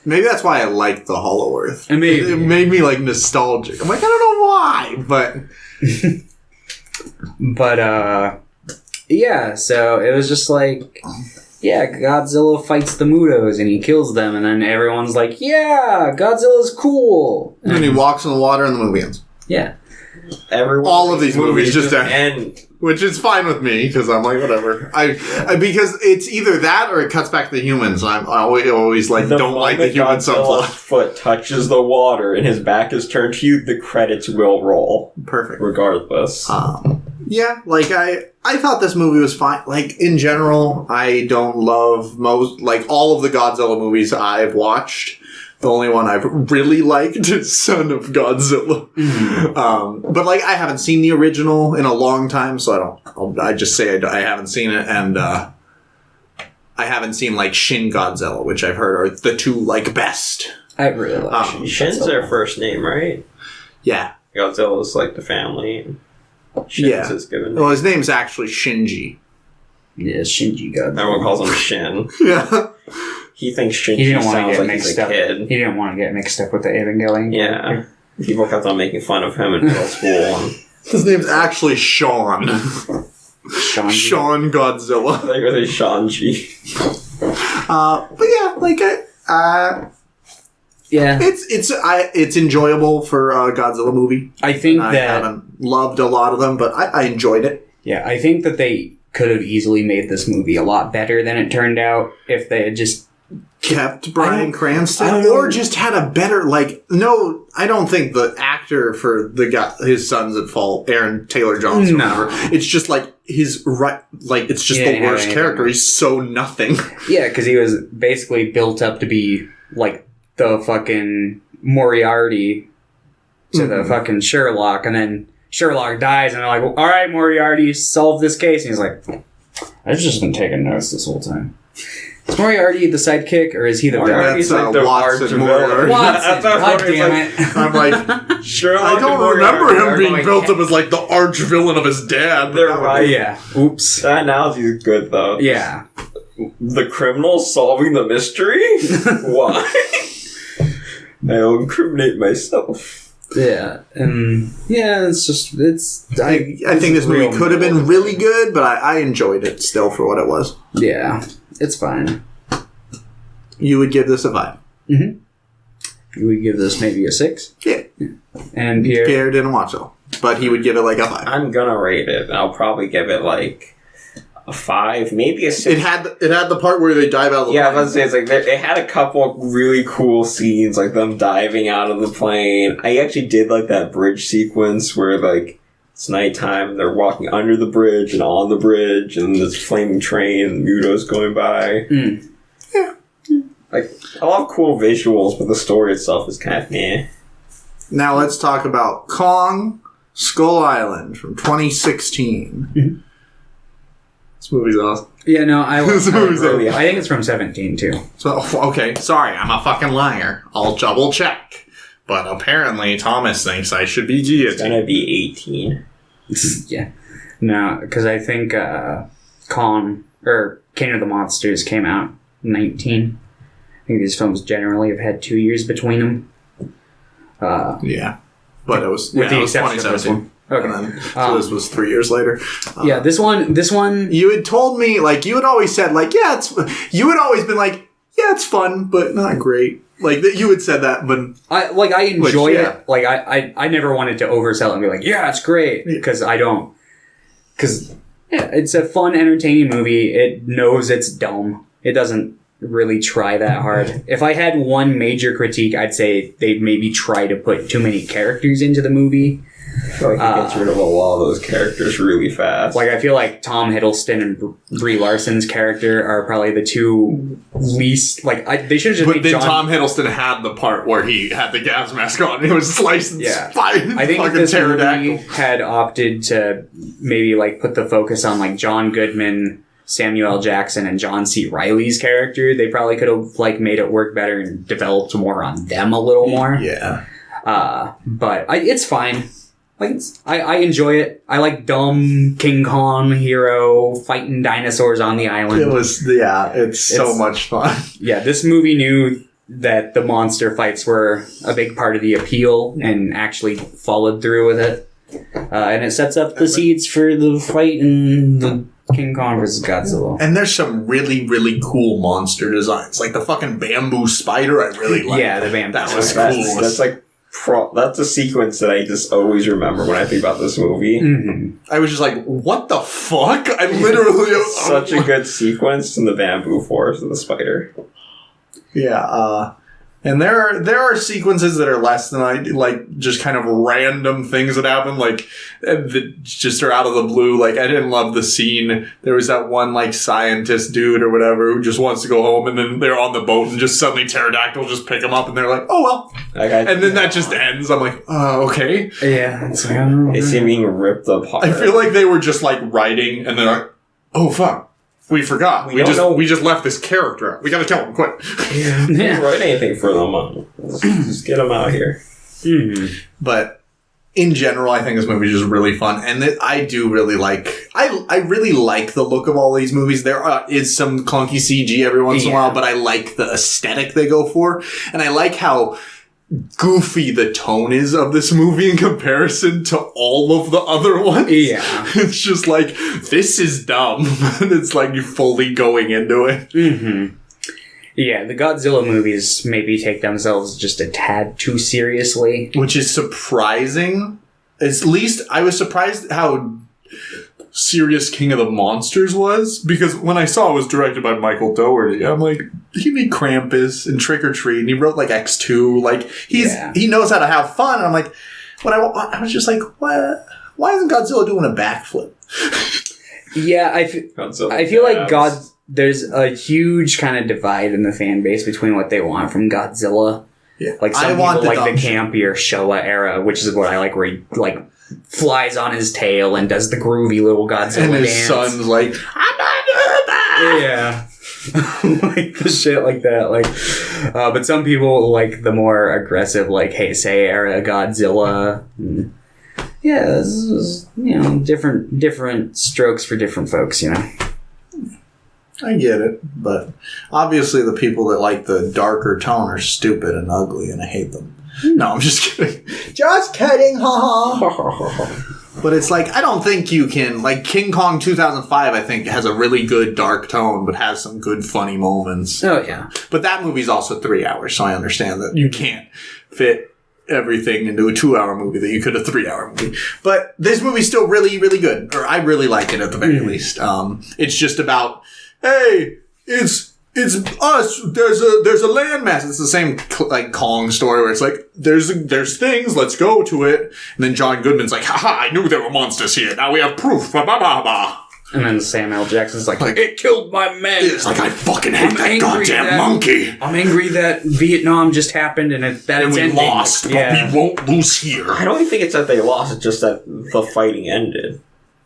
Maybe that's why I liked the Hollow Earth. And maybe, it made me like nostalgic. I'm like, I don't know why, but but yeah. So it was just like, yeah, Godzilla fights the Mutos and he kills them, and then everyone's like, yeah, Godzilla's cool. and then he walks in the water and the movie ends. Yeah. All of these movies just end. Which is fine with me, because I'm like, whatever. I because it's either that or it cuts back to humans. I always like don't like the human subplot. Foot touches the water and his back is turned to you, the credits will roll. Perfect. Regardless. Yeah, like I thought this movie was fine. Like in general, I don't love all of the Godzilla movies I've watched. The only one I've really liked is Son of Godzilla. Mm-hmm. But like I haven't seen the original in a long time, so I just say I haven't seen it, and I haven't seen like Shin Godzilla, which I've heard are the two like best. I really like Shin's their first name, right? Yeah. Godzilla's like the family. Shin's his given name. Well, his name's actually Shinji. Yeah, Shinji Godzilla. Everyone calls him Shin. Yeah. He thinks Shinji sounds like he's a kid. He didn't want to get mixed up with the Evangelion. Yeah. People kept on making fun of him in middle school. And his name's actually Sean. Sean Godzilla. I think it was Shanji. But yeah, like yeah, it's enjoyable for a Godzilla movie. I think I haven't loved a lot of them, but I enjoyed it. Yeah, I think that they could have easily made this movie a lot better than it turned out if they had just kept Bryan Cranston, I don't or know. just had a better, no, I don't think the actor for the guy, his Sons at Fault, Aaron Taylor Johnson, No. or whatever, it's just it's just He the didn't have worst anything. character. He's so nothing. Yeah, because he was basically built up to be like the fucking Moriarty to the fucking Sherlock, and then Sherlock dies, and they're like, all right, Moriarty, solve this case. And he's like, I've just been taking notes this whole time. Is Moriarty the sidekick, or is he the villain? Moriarty's That's, like the Watson arch Moore. villain. Watson, That's what God Moriarty's damn like. it. I'm like, Sherlock I and don't Moriarty remember him are being going built hand- up as like the arch villain of his dad. They're right. Yeah. Oops. That analogy is good though. Yeah. The criminal solving the mystery? Why? I'll incriminate myself. Yeah. And yeah, it's just, I think this movie could have been really good, but I enjoyed it still for what it was. Yeah. It's fine. You would give this a 5. Mm-hmm. You would give this maybe a 6? Yeah. And Pierre? Pierre didn't watch it, but he would give it like a 5. I'm gonna rate it. I'll probably give it like a 5, maybe a 6. It had the part where they dive out of the Yeah, plane. let's say it's like it had a couple really cool scenes, like them diving out of the plane. I actually did like that bridge sequence where like it's nighttime and they're walking under the bridge and on the bridge and this flaming train and Muto's going by. Mm. Like I love cool visuals, but the story itself is kind of meh. Now let's talk about Kong Skull Island from 2016. Mhm. This movie's awesome. Yeah, no, I This movie's really- I think it's from 17 too. So, okay, sorry, I'm a fucking liar. I'll double check. But apparently Thomas thinks I should be It's guillotined. gonna be 18. Yeah. No, because I think Kong or King of the Monsters came out 19. I think these films generally have had 2 years between them. Yeah. But it was, With the it was exception of this 2017. one. Okay. And then, so this was 3 years later. Yeah, this one. You had told me, you had always said, yeah, you had always been like, yeah, it's fun, but not great. You had said that, but I enjoy yeah. it. I never wanted to oversell it and be like, yeah, it's great, because I don't. Because yeah, it's a fun, entertaining movie. It knows it's dumb. It doesn't really try that hard. If I had one major critique, I'd say they'd maybe try to put too many characters into the movie. I feel like he gets rid of a lot of those characters really fast. I feel like Tom Hiddleston and Brie Larson's character are probably the two least. They should have just But made then John. Tom Hiddleston had the part where he had the gas mask on and he was slicing Yeah. by I think if fucking this pterodactyl. movie had opted to maybe put the focus on John Goodman, Samuel L. Jackson, and John C. Reilly's character, they probably could have made it work better and developed more on them a little more. Yeah. But it's fine. I enjoy it. I like dumb King Kong hero fighting dinosaurs on the island. It was, it's so It's- much fun. Yeah, this movie knew that the monster fights were a big part of the appeal and actually followed through with it. And it sets up the seeds for the fight in the King Kong vs. Godzilla. And there's some really, really cool monster designs. Like the fucking bamboo spider, I really like. Yeah, the bamboo That was spider. cool. That's a sequence that I just always remember when I think about this movie. Mm-hmm. I was just like, what the fuck? I literally... Such a good sequence in the bamboo forest and the spider. Yeah, and there are sequences that are less than just kind of random things that happen, that just are out of the blue. I didn't love the scene. There was that one scientist dude or whatever who just wants to go home, and then they're on the boat, and just suddenly pterodactyl just pick him up, and they're like, oh well, and then that just ends. I'm like, okay. Yeah, it's I don't know. They seem being ripped apart. I feel like they were just writing, and they're like, oh fuck. We forgot. We don't know. We just left this character out. We gotta kill him quick. I didn't write anything for them. Just get them out here. Mm-hmm. But in general, I think this movie is just really fun, and I do really like. I really like the look of all these movies. There is some clunky CG every once in a while, but I like the aesthetic they go for, and I like how goofy the tone is of this movie in comparison to all of the other ones. Yeah. It's just this is dumb, and it's you're fully going into it. Mm-hmm. Yeah, the Godzilla movies maybe take themselves just a tad too seriously. Which is surprising. At least I was surprised how serious King of the Monsters was, because when I saw it was directed by Michael Dougherty, I'm like, he made Krampus and Trick or Treat, and he wrote like X2. Like he knows how to have fun. And I'm like, I was just like, what? Why isn't Godzilla doing a backflip? Yeah, I feel like there's a huge kind of divide in the fan base between what they want from Godzilla. Yeah, like some people like the campier Showa era, which is what I like, where he like flies on his tail and does the groovy little Godzilla and his dance. son's like, I'm not doing that. Yeah, like the shit like that. Like, but some people like the more aggressive, like Heisei era Godzilla. Yeah, this is, different strokes for different folks, I get it, but obviously the people that like the darker tone are stupid and ugly, and I hate them. No, I'm just kidding. Just kidding, haha. But it's like, I don't think you can, like, King Kong 2005, I think, has a really good dark tone, but has some good funny moments. Oh, yeah. But that movie's also 3 hours, so I understand that you can't fit everything into a 2-hour movie that you could a 3-hour movie. But this movie's still really, really good. Or I really like it at the very least. It's just about, hey, it's us. There's a landmass. It's the same like Kong story where it's like there's things. Let's go to it. And then John Goodman's like, haha! I knew there were monsters here. Now we have proof. Ba ba ba ba. And then Sam L. Jackson's like, it killed my men. It's like, I fucking hate that goddamn monkey. I'm angry that Vietnam just happened and it's we ending. Lost, but we won't lose here. I don't even think it's that they lost. It's just that the fighting ended.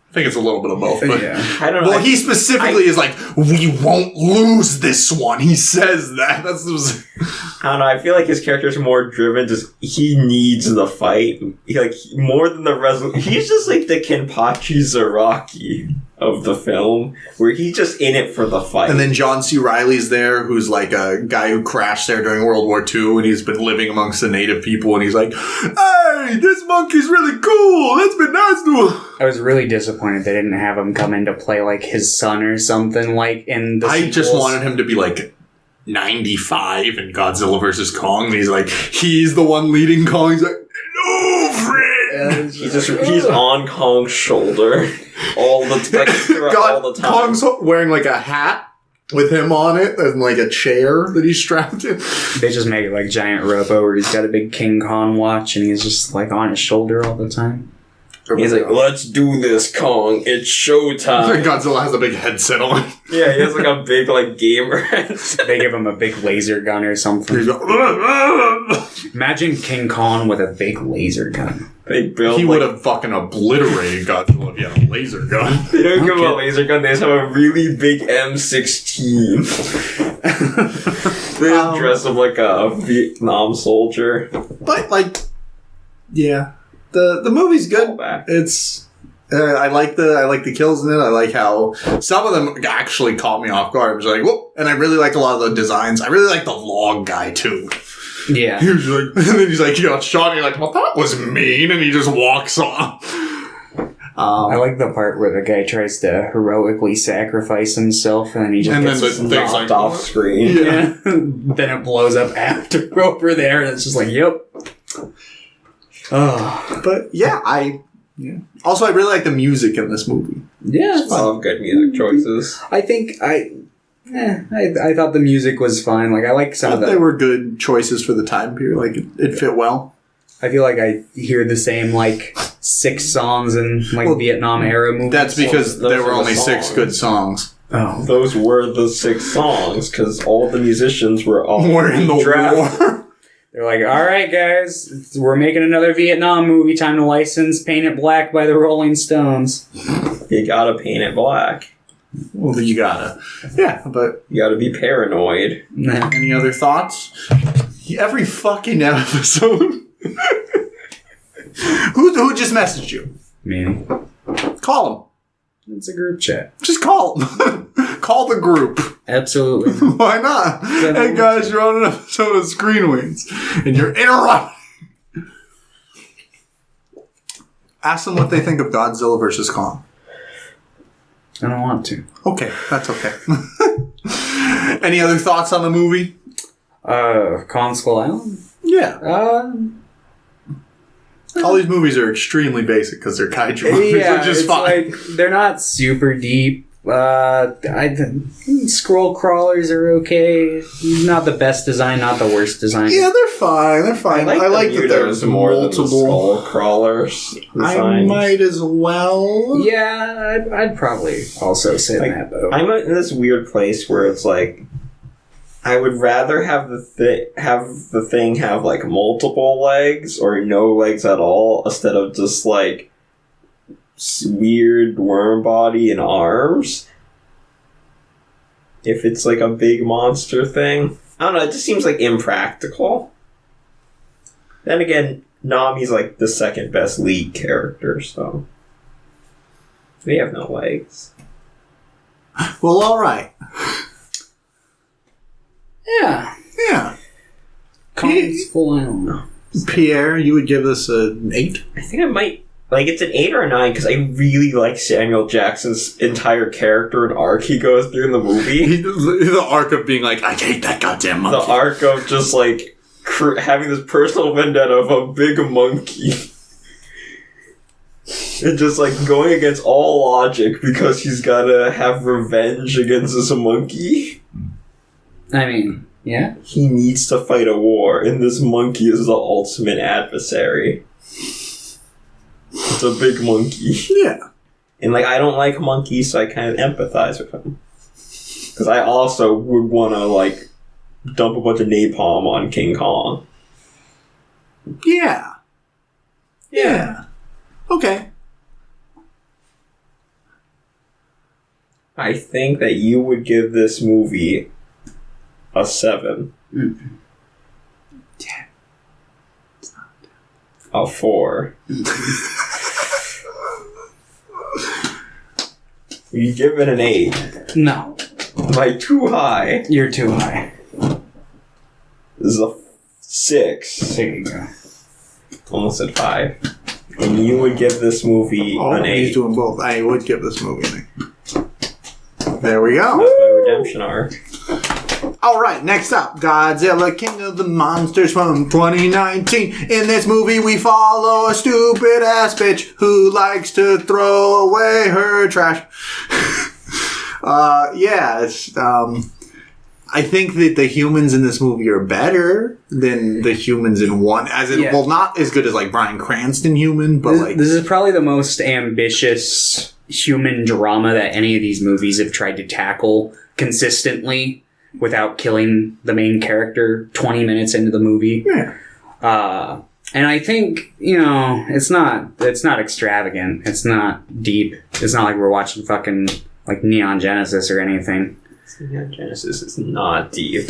I think it's a little bit of both. But I don't know. Well, he specifically is like, we won't lose this one. He says that. I don't know. I feel like his character's more driven. Just he needs the fight. More than the resolution. He's just like the Kenpachi Zaraki of the film, where he's just in it for the fight. And then John C. Reilly's there, who's like a guy who crashed there during World War II, and he's been living amongst the native people, and he's like, hey, this monkey's really cool. Let's be nice to him. I was really disappointed they didn't have him come in to play like his son or something like in the sequels. Just wanted him to be like 95 in Godzilla vs. Kong, and he's the one leading Kong. He's like, no, friend. He's on Kong's shoulder all the time. Kong's wearing like a hat with him on it and like a chair that he's strapped in. They just make it like giant robo where he's got a big King Kong watch and he's just like on his shoulder all the time. He's like, let's do this, Kong. It's showtime. Godzilla has a big headset on. Yeah, he has like a big like gamer headset. They give him a big laser gun or something. Imagine King Kong with a big laser gun. He would have fucking obliterated Godzilla if he had a laser gun. They don't give him a laser gun, they just have a really big M16. They just dress him like a Vietnam soldier. But like, yeah. The movie's good. It's I like the kills in it. I like how some of them actually caught me off guard. I was like, whoop! And I really like a lot of the designs. I really like the log guy too. Yeah. He was like, and then he's like, you got shot, and you're like, well, that was mean, and he just walks off. I like the part where the guy tries to heroically sacrifice himself, and he just gets knocked like, off screen. Yeah. Then it blows up after over there, and it's just like, yep. Oh, but yeah. Also, I really like the music in this movie. Yeah, I love good music choices. I think I thought the music was fine. Like I like some of them. They were good choices for the time period. Like it fit well. I feel like I hear the same like 6 songs in like Vietnam era movies. That's because there were only 6 good songs. Oh, those were the 6 songs because all the musicians were in the war. They're like, all right, guys, we're making another Vietnam movie. Time to license Paint It Black by the Rolling Stones. You gotta paint it black. Well, you gotta. Yeah, but... You gotta be paranoid. Nah. Any other thoughts? Every fucking episode. Who just messaged you? Me. Call him. It's a group chat. Just call him. Call the group. Absolutely. Why not? Hey guys, you're on an episode of Screen Weens, and you're interrupting. Ask them what they think of Godzilla vs. Kong. I don't want to. Okay, that's okay. Any other thoughts on the movie? Kong Skull Island? Yeah. All these movies are extremely basic because they're kaiju movies, which is fine. like they're not super deep. Scroll crawlers are okay. Not the best design, not the worst design. Yeah, they're fine. They're fine. I like that there's more multiple than the skull crawlers. I might as well. Yeah, I'd probably also say that though. I'm in this weird place where it's like I would rather have the thing have like multiple legs or no legs at all instead of just like weird worm body and arms. If it's like a big monster thing, I don't know. It just seems like impractical. Then again, Nami's like the second best lead character, so they have no legs. Well, all right. Yeah. Kong Skull Island. Pierre, you would give this an 8? I think I might. Like, it's an 8 or a 9 because I really like Samuel Jackson's entire character and arc he goes through in the movie. The arc of being like, I hate that goddamn monkey. The arc of just, like, having this personal vendetta of a big monkey. And just, like, going against all logic because he's gotta have revenge against this monkey. I mean, yeah. He needs to fight a war, and this monkey is the ultimate adversary. It's a big monkey. Yeah. And, like, I don't like monkeys, so I kind of empathize with him. Because I also would want to, like, dump a bunch of napalm on King Kong. Yeah. Okay. I think that you would give this movie a 7. Yeah. A 4. You give it an 8. No. By too high. You're too high. This is a 6. There you go. Almost at 5. And you would give this movie an 8. He's doing both. I would give this movie an 8. There we go. That's my redemption arc. Alright, next up, Godzilla, King of the Monsters from 2019. In this movie, we follow a stupid-ass bitch who likes to throw away her trash. I think that the humans in this movie are better than the humans in one. Well, not as good as, like, Bryan Cranston human, but, This is probably the most ambitious human drama that any of these movies have tried to tackle consistently without killing the main character 20 minutes into the movie. Yeah. And I think, it's not extravagant. It's not deep. It's not like we're watching fucking like Neon Genesis or anything. Neon Genesis is not deep.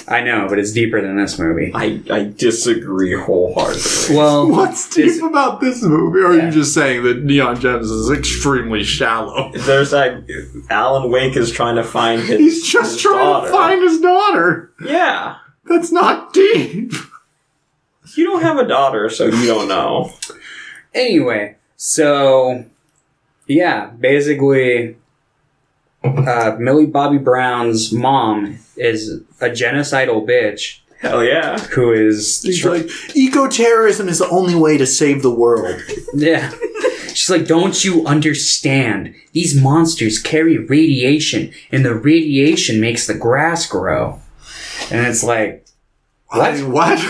I know, but it's deeper than this movie. I disagree wholeheartedly. Well, what's deep about this movie? Or are you just saying that Neon Genesis is extremely shallow? There's that Alan Wake is trying to find his He's just trying to find his daughter. Yeah. That's not deep. You don't have a daughter, so you don't know. Anyway, so yeah, basically Millie Bobby Brown's mom is a genocidal bitch. Hell yeah. Who is... She's like, eco-terrorism is the only way to save the world. Yeah. She's like, don't you understand? These monsters carry radiation, and the radiation makes the grass grow. And it's like... What?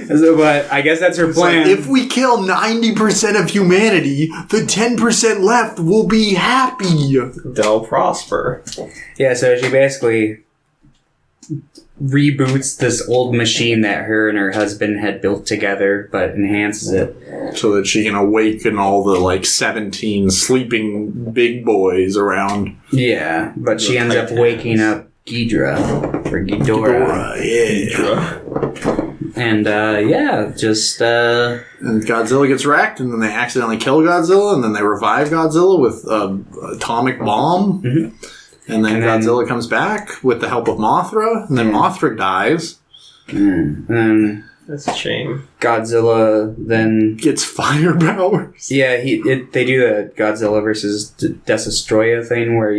But I guess that's her plan. Like, if we kill 90% of humanity, the 10% left will be happy. They'll prosper. Yeah, so she basically reboots this old machine that her and her husband had built together, but enhances it. So that she can awaken all the, 17 sleeping big boys around. Yeah, but she ends up waking up Ghidorah. Or Ghidorah. Yeah. And, And Godzilla gets wrecked, and then they accidentally kill Godzilla, and then they revive Godzilla with an atomic bomb. Mm-hmm. And then Godzilla comes back with the help of Mothra, and then Mothra dies. And then That's a shame. Godzilla then Gets fire powers. yeah, they do the Godzilla versus Destroya thing where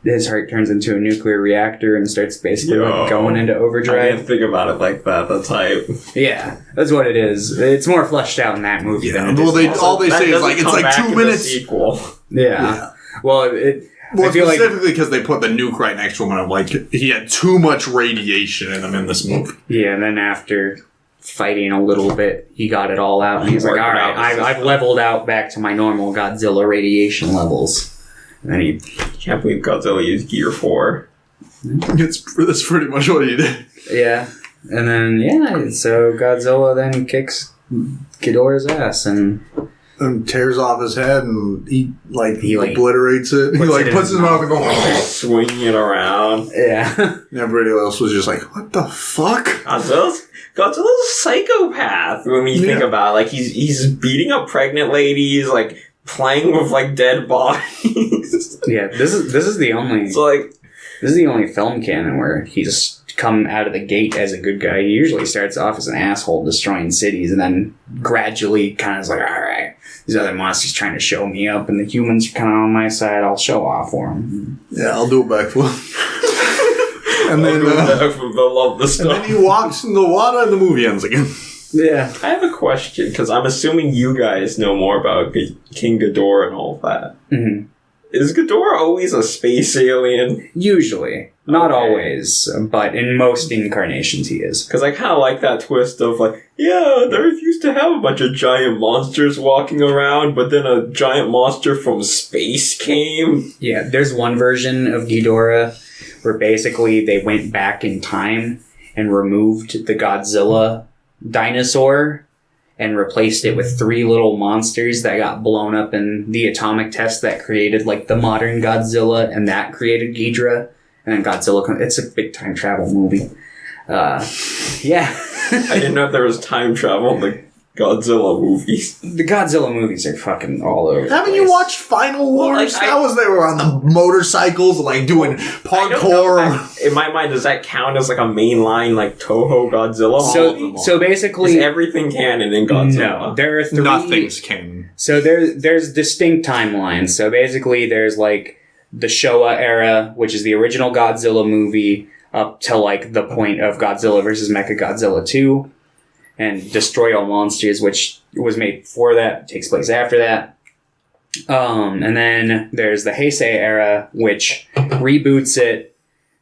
his heart turns into a nuclear reactor and starts basically like going into I overdrive. didn't think about it like that. That's hype. Yeah, that's what it is. It's more fleshed out in that movie than it Well, is. all they say is like it's like 2 minutes. Sequel. Yeah. Well, Well, I feel like specifically because they put the nuke right next to him, and I'm like, he had too much radiation in him in this movie. yeah, and then after fighting a little bit, he got it all out, and he's like, "All right, I've leveled out back to my normal Godzilla radiation levels." And then he Can't believe Godzilla used Gear 4. That's pretty much what he did. yeah, and then so Godzilla then kicks Ghidorah's ass and tears off his head and he obliterates it. He puts like it puts in his mouth and goes. Swinging it around. yeah. And everybody else was just like, "What the fuck?" Godzilla's a psychopath when you think about it. Like he's beating up pregnant ladies, like playing with like dead bodies. Yeah, this is the only It's like this is the only film canon where he's come out of the gate as a good guy. He usually starts off as an asshole destroying cities and then gradually kind of is like, all right, these other monsters trying to show me up and the humans are kind of on my side. I'll show off for them. Yeah, I'll do a backflip. And then love the and stuff. then he walks in the water and the movie ends again. Yeah. I have a question because I'm assuming you guys know more about King Ghidorah and all that. Mm-hmm. Is Ghidorah always a space alien? Usually. Not Okay. always, but in most incarnations he is. Because I kind of like that twist of like, yeah, the Earth used to have a bunch of giant monsters walking around, but then a giant monster from space came. Yeah, there's one version of Ghidorah where basically they went back in time and removed the Godzilla dinosaur and replaced it with 3 little monsters that got blown up in the atomic test that created like the modern Godzilla, and that created Ghidorah. And then Godzilla, it's a big time travel movie. Yeah. I didn't know there was time travel in the Godzilla movies. The Godzilla movies are fucking all over. Haven't you watched Final Wars? like, That was they were on the motorcycles, like doing I don't know parkour. in my mind, does that count as like a mainline like Toho Godzilla? So basically, is everything canon in Godzilla? no, there are 3. Nothing's canon. So there's distinct timelines. So basically, there's like the Showa era, which is the original Godzilla movie, up to like the point of Godzilla versus Mechagodzilla 2, and Destroy All Monsters, which was made before that, takes place after that. And then there's the Heisei era, which reboots it.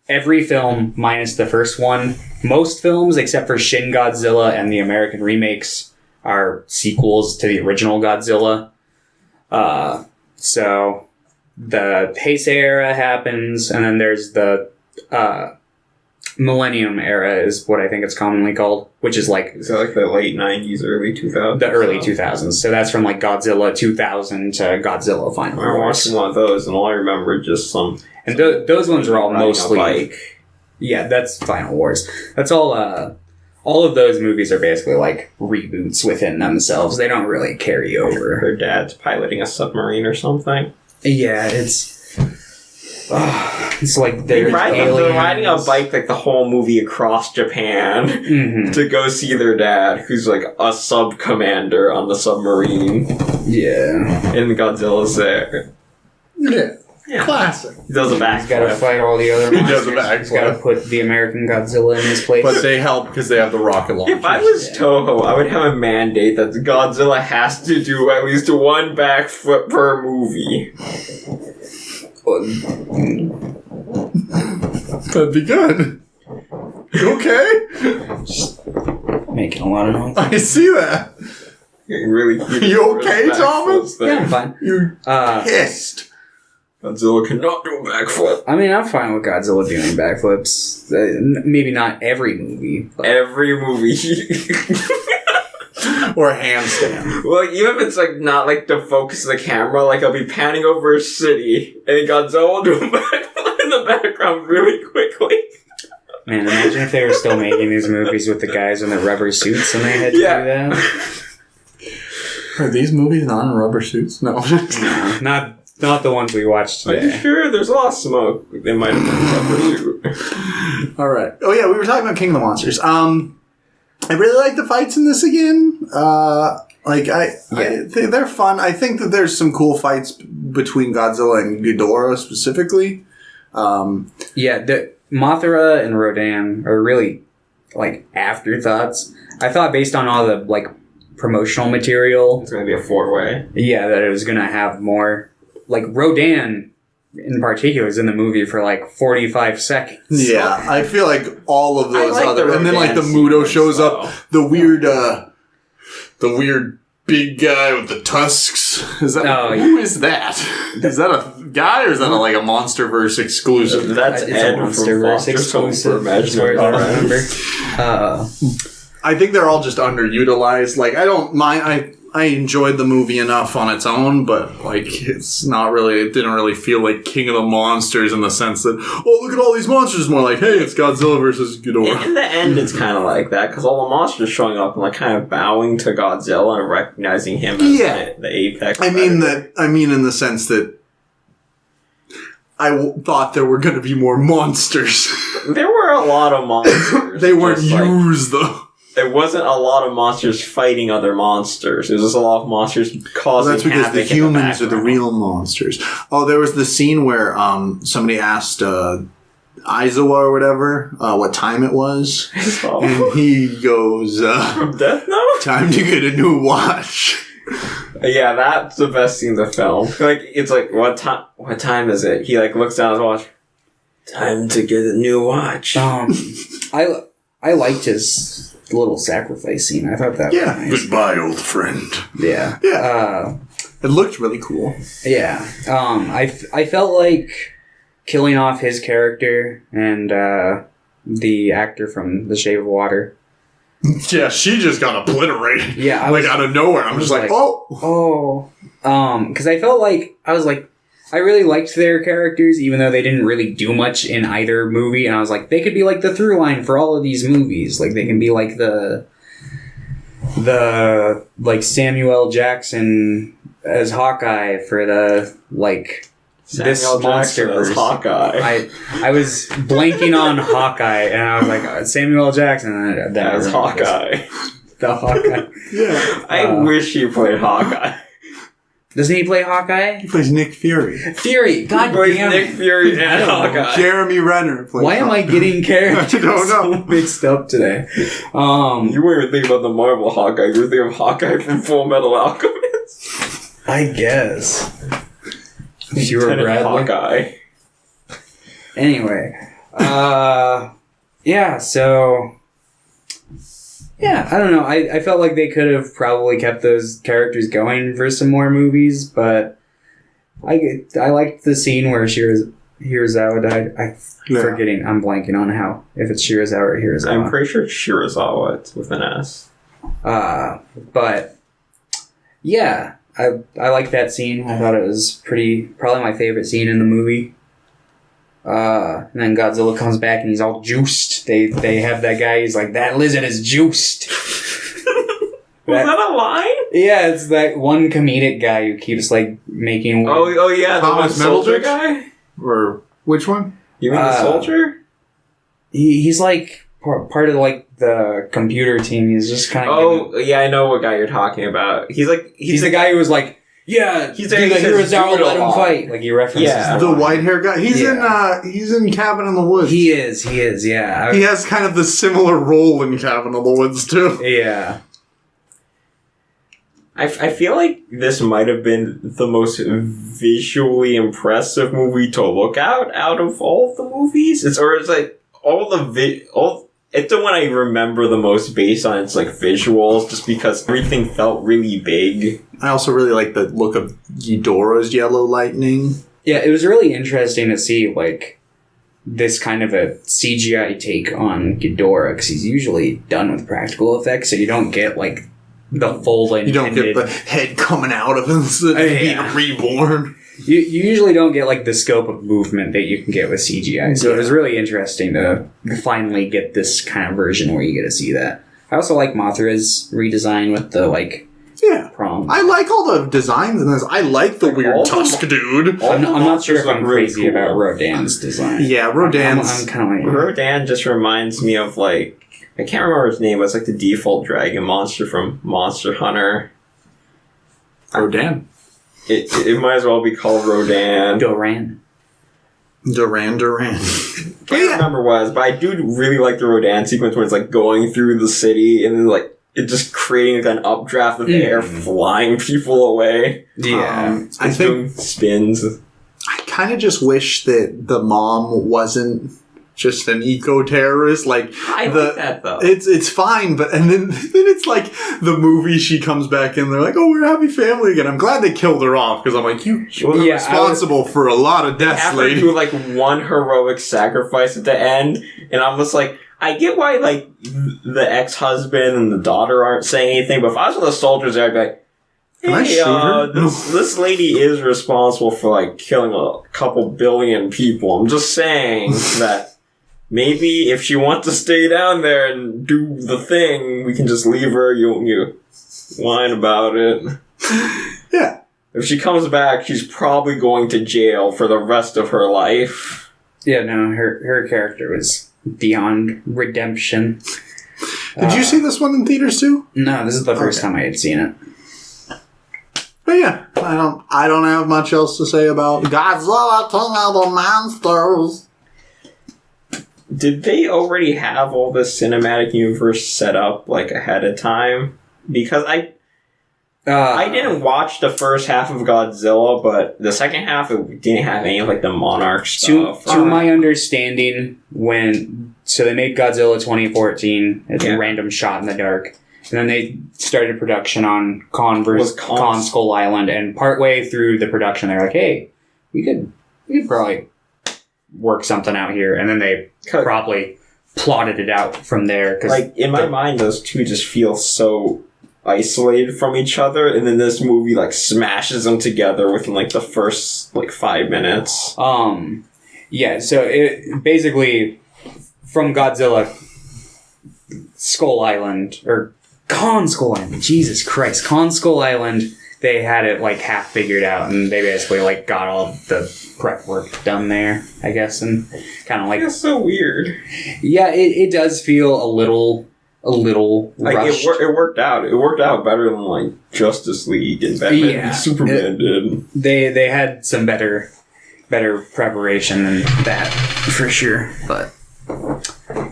Every film minus the first one. Most films, except for Shin Godzilla and the American remakes, are sequels to the original Godzilla. So the Heisei era happens, and then there's the Millennium era is what I think it's commonly called, which is like... Is that like the late 90s, early 2000s? The early 2000s. So that's from like Godzilla 2000 to Godzilla Final I remember Wars. watching one of those, and all I remember is just some... And those ones are all riding a mostly... bike. Yeah, that's Final Wars. That's all... all of those movies are basically like reboots within themselves. They don't really carry over. Their dad's piloting a submarine or something. Yeah, it's like They're they're riding a bike like the whole movie across Japan Mm-hmm. to go see their dad, who's like a sub commander on the submarine. Yeah. And Godzilla's there. Yeah. Classic. He does a He's got to backflip. fight all the other He does monsters. a He's got to backflip. put the American Godzilla in his place. But they help because they have the rocket launcher. If I was Toho, I would have a mandate that Godzilla has to do at least 1 backflip per movie. That'd be good. You okay? Making a lot of noise. I see that. Really? You okay, Thomas? Yeah, I'm fine. You're pissed. Godzilla cannot do a backflip. I mean, I'm fine with Godzilla doing backflips. Maybe not every movie. But Every movie. Or a handstand. Well, even if it's like not like the focus of the camera, like I'll be panning over a city, and Godzilla will do a backflip in the background really quickly. man, imagine if they were still making these movies with the guys in the rubber suits and they had to do that. Are these movies not in rubber suits? No. No, not the ones we watched Are you today. sure? There's a lot of smoke. They might have been rubber suit. All right. Oh yeah, we were talking about King of the Monsters. I really like the fights in this again. They're fun. I think that there's some cool fights between Godzilla and Ghidorah specifically. The Mothra and Rodan are really like afterthoughts. I thought based on all the like promotional material, It's going to be a 4-way. yeah, that it was gonna have more. Like Rodan in particular is in the movie for like 45 seconds. Yeah, I feel like all of those I like other, the and then like the Rodan Muto sequence, shows though. up, the weird big guy with the tusks. Is that who is that? Is that a guy or is that like a Monsterverse exclusive? That's It's Ed a from Monsterverse Foster's Home for exclusive, as Imaginary far as I Friends. remember. I think they're all just underutilized. Like I don't mind. I enjoyed the movie enough on its own, but like it's not really. It didn't really feel like King of the Monsters in the sense that look at all these monsters. More like hey, it's Godzilla versus Ghidorah. In the end, it's kind of like that because all the monsters showing up and like kind of bowing to Godzilla and recognizing him as the apex. I mean in the sense that I thought there were going to be more monsters. There were a lot of monsters. They weren't just, like, used though. There wasn't a lot of monsters fighting other monsters. It was just a lot of monsters causing That's because havoc the in humans are the background. real monsters. Oh, there was the scene where somebody asked Aizawa or whatever what time it was, Oh. and he goes, From Death Note? "Time to get a new watch." Yeah, that's the best scene in the film. Like, it's like, what time is it? He like looks down at his watch. Time to get a new watch. I liked his little sacrifice scene. I thought that was nice. Goodbye, old friend. Yeah. It looked really cool. Yeah. I felt like killing off his character and the actor from The Shape of Water. Yeah, she just got obliterated. Yeah, I like was- out of nowhere. I'm just like, oh. Because I felt like I really liked their characters, even though they didn't really do much in either movie. And I was like, they could be like the through line for all of these movies. Like they can be like the like Samuel Jackson as Hawkeye for the like this Samuel Jackson as Monsterverse. Hawkeye. I was blanking on Hawkeye, and I was like Samuel Jackson. And then I As remembered Hawkeye. the Hawkeye. Yeah. I wish he played Hawkeye. Doesn't he play Hawkeye? He plays Nick Fury. Fury. God He plays damn Nick it. Fury I and don't know. Hawkeye. Jeremy Renner plays Why am I Hawkeye. getting characters I don't know. so mixed up today? You weren't even thinking about the Marvel Hawkeye. You were thinking of Hawkeye from Full Metal Alchemist. I guess. If you were Lieutenant Bradley. Hawkeye. Anyway. Yeah, so... Yeah, I don't know. I felt like they could have probably kept those characters going for some more movies, but I liked the scene where Hirasawa died. Forgetting. I'm blanking on how. If it's Shirazawa or Hirasawa. I'm pretty sure it's Shirazawa. It's with an S. But yeah, I liked that scene. I thought it was probably my favorite scene in the movie. And then Godzilla comes back and he's all juiced. They have that guy. He's like, that lizard is juiced. Was that a line? Yeah, it's that one comedic guy who keeps like making. Oh yeah, the Thomas one soldier Middleditch? guy. Or which one? You mean the soldier? He's like part of like the computer team. He's just kind of. Oh yeah, I know what guy you're talking about. He's He's the guy who was like, yeah, He's the he says Hirasawa do it let him all. fight. Like he references Yeah. The white hair guy. He's in Cabin in the Woods. He is. Yeah. He has kind of the similar role in Cabin in the Woods too. Yeah. I feel like this might have been the most visually impressive movie to look out of all the movies. It's like it's the one I remember the most based on its like visuals, just because everything felt really big. I also really like the look of Ghidorah's yellow lightning. Yeah, it was really interesting to see like this kind of a CGI take on Ghidorah, because he's usually done with practical effects, so you don't get like the full intended... You don't get the head coming out of him being reborn. You usually don't get like the scope of movement that you can get with CGI, so it was really interesting to finally get this kind of version where you get to see that. I also like Mothra's redesign with the like Yeah. prompt. I like all the designs in this. I like the Like, weird all the tusk dude. all I'm the not sure if monsters look I'm really crazy cool. about Rodan's design. Yeah, I'm Rodan's... kind of like... Rodan just reminds me of, like, I can't remember his name, but it's like the default dragon monster from Monster Hunter. Rodan. It might as well be called Rodan. Duran. Duran. Can't remember what it was, but I do really like the Rodan sequence where it's like going through the city and then like it just creating like an updraft of air, flying people away. Yeah. I It's think doing spins. I kind of just wish that the mom wasn't just an eco-terrorist. Like I like that though. It's fine, but and then it's like the movie she comes back in. They're like, "Oh, we're a happy family again." I'm glad they killed her off because I'm like, you were Yeah, responsible for a lot of deaths, Have her lady. do like one heroic sacrifice at the end, and I'm just like, I get why like the ex-husband and the daughter aren't saying anything, but if I was one of the soldiers there, I'd be like, Can I hey, shoot her? this lady is responsible for like killing a couple billion people. I'm just saying that maybe if she wants to stay down there and do the thing, we can just leave her. You whine about it. Yeah. If she comes back, she's probably going to jail for the rest of her life. Yeah, no, her character was beyond redemption. Did you see this one in theaters too? No, this is the first time I had seen it. But yeah, I don't have much else to say about Godzilla King of the Monsters. Did they already have all this cinematic universe set up like ahead of time? Because I didn't watch the first half of Godzilla, but the second half it didn't have any of like the Monarch stuff. To my understanding, so they made Godzilla 2014 as a random shot in the dark, and then they started production on Kong Skull Island, and partway through the production, they're like, "Hey, we could probably work something out here," and then they probably plotted it out from there. Cause like in my mind, those two just feel so isolated from each other, and then this movie like smashes them together within like the first like 5 minutes. Yeah, so it basically from Godzilla Skull Island or Kong Skull Island. Jesus Christ, Kong Skull Island. They had it like half figured out, and they basically like got all the prep work done there, I guess, and kind of like It's so weird. Yeah, it does feel a little Like rushed. it worked out. It worked out better than like Justice League and Batman and Superman did. They had some better preparation than that for sure. But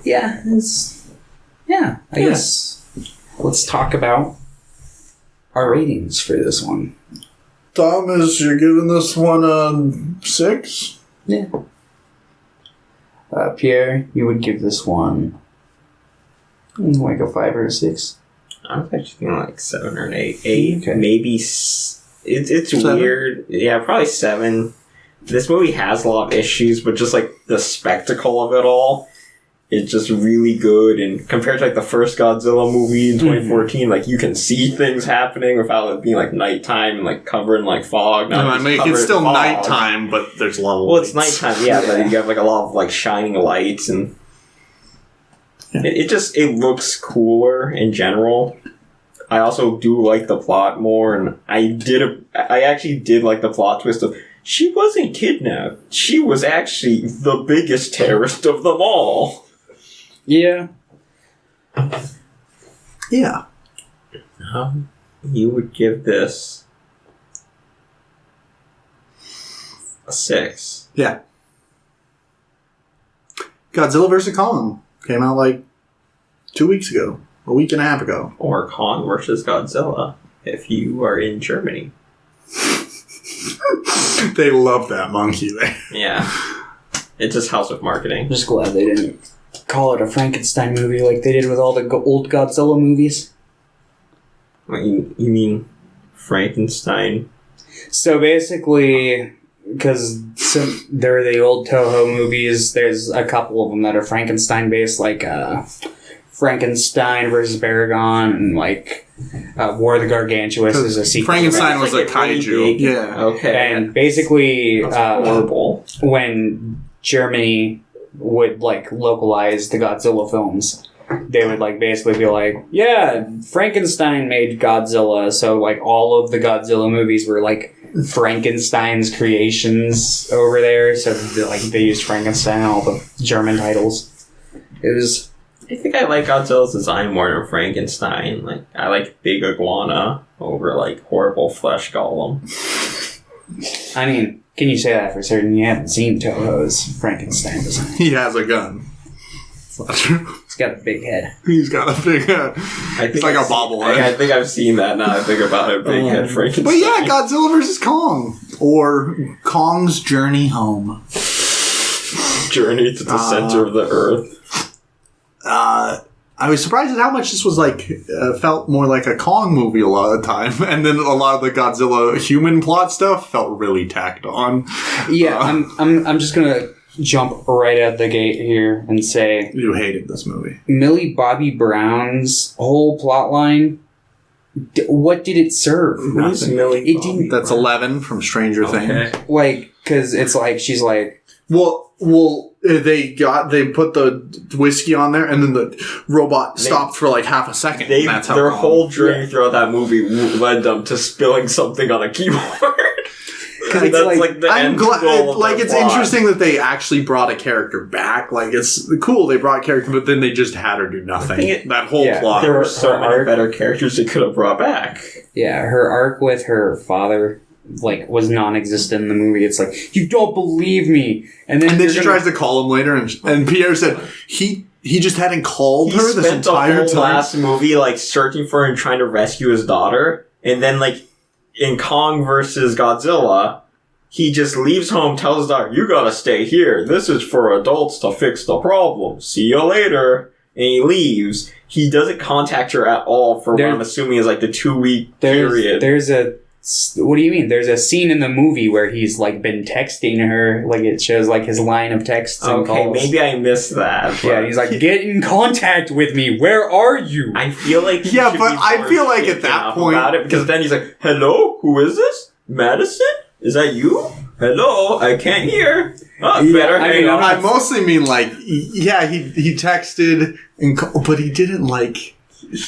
yeah, I guess let's talk about our ratings for this one. Thomas, you're giving this one a 6? Yeah. Pierre, you would give this one like a 5 or a 6? I was actually thinking like 7 or an 8. 8, Okay. maybe. It's 7? weird. Yeah, probably 7. This movie has a lot of issues, but just like the spectacle of it all, it's just really good. And compared to like the first Godzilla movie in 2014, like you can see things happening without it being like nighttime and like covered in like fog. No, I mean, it's still nighttime, but there's a lot of Well, it's lights. nighttime, yeah, but you have like a lot of like shining lights and it looks cooler in general. I also do like the plot more, and I actually did like the plot twist of she wasn't kidnapped. She was actually the biggest terrorist of them all. Yeah. Yeah. You would give this a 6. Yeah. Godzilla vs. Kong came out like 2 weeks ago. A week and a half ago. Or Kong versus Godzilla, if you are in Germany. They love that monkey there. Yeah. It's just House of Marketing. I'm just glad they didn't call it a Frankenstein movie like they did with all the old Godzilla movies. What, you mean Frankenstein? So basically, because they're the old Toho movies, there's a couple of them that are Frankenstein based, like Frankenstein versus Baragon, and like War of the Gargantuous is a sequel. Frankenstein was a It's like kaiju. really big. Yeah. Okay. And basically, That's horrible. when Germany would like localize the Godzilla films, they would like basically be like, yeah, Frankenstein made Godzilla, so like all of the Godzilla movies were like Frankenstein's creations over there. So like they used Frankenstein in all the German titles. It was. I think I like Godzilla's design more than Frankenstein. Like I like Big Iguana over like horrible flesh golem. I mean, can you say that for certain? You haven't seen Toho's Frankenstein design. He has a gun. It's not true. He's got a big head. He's got a big head. It's like a bobblehead. I think I've seen that now. I think about it. Big head Frankenstein. But yeah, Godzilla vs. Kong. Or Kong's Journey Home. Journey to the center of the earth. I was surprised at how much this was like, felt more like a Kong movie a lot of the time. And then a lot of the Godzilla human plot stuff felt really tacked on. Yeah, I'm just gonna jump right out the gate here and say You hated this movie. Millie Bobby Brown's whole plot line. What did it serve? Who's Millie? It didn't. That's 11 from Stranger Things. Like, because it's like she's like. Well, they put the whiskey on there, and then the robot stopped for like half a second. That's how their whole journey throughout that movie led them to spilling something on a keyboard. Because that's like the I'm end glad. goal of Like the it's plot. interesting that they actually brought a character back. Like it's cool they brought a character, but then they just had her do nothing. That whole plot. There were so many better characters they could have brought back. Yeah, her arc with her father. Like was non-existent in the movie. It's like you don't believe me, and then she tries to call him later, and Pierre said he just hadn't called her this spent entire the whole time. last movie like searching for her and trying to rescue his daughter, and then like in Kong versus Godzilla, he just leaves home, tells his daughter, "You gotta stay here. This is for adults to fix the problem. See you later." And he leaves. He doesn't contact her at all for what I'm assuming is like the 2-week period. What do you mean? There's a scene in the movie where he's like been texting her, like it shows like his line of texts and calls. Maybe I missed that. Yeah, he's like, "Get in contact with me. Where are you?" I feel like I feel like at that point about it because then he's like, "Hello, who is this? Madison? Is that you? Hello, I can't hear." Better hang up. I mostly mean like, yeah, he texted but he didn't like.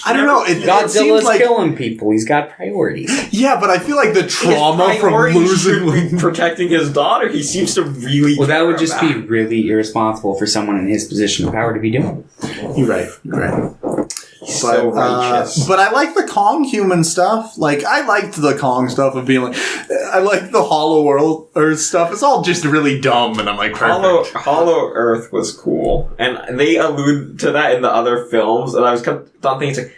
I don't know. Godzilla's like, killing people. He's got priorities. Yeah, but I feel like the trauma from losing protecting his daughter, he seems to really. Well, that would just be really irresponsible for someone in his position of power to be doing. You're right. He's so righteous. But I like the Kong human stuff. Like, I liked the Kong stuff of being like, I like the Hollow World Earth stuff. It's all just really dumb, and I'm like, perfect. Hollow Earth was cool, and they allude to that in the other films. And I was kind of thinking, like,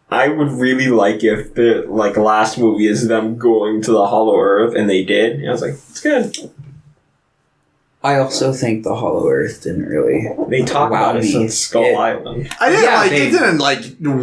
I would really like if the last movie is them going to the Hollow Earth, and they did. And I was like, it's good. I also think the Hollow Earth didn't really. They talk about it since Skull Island. I didn't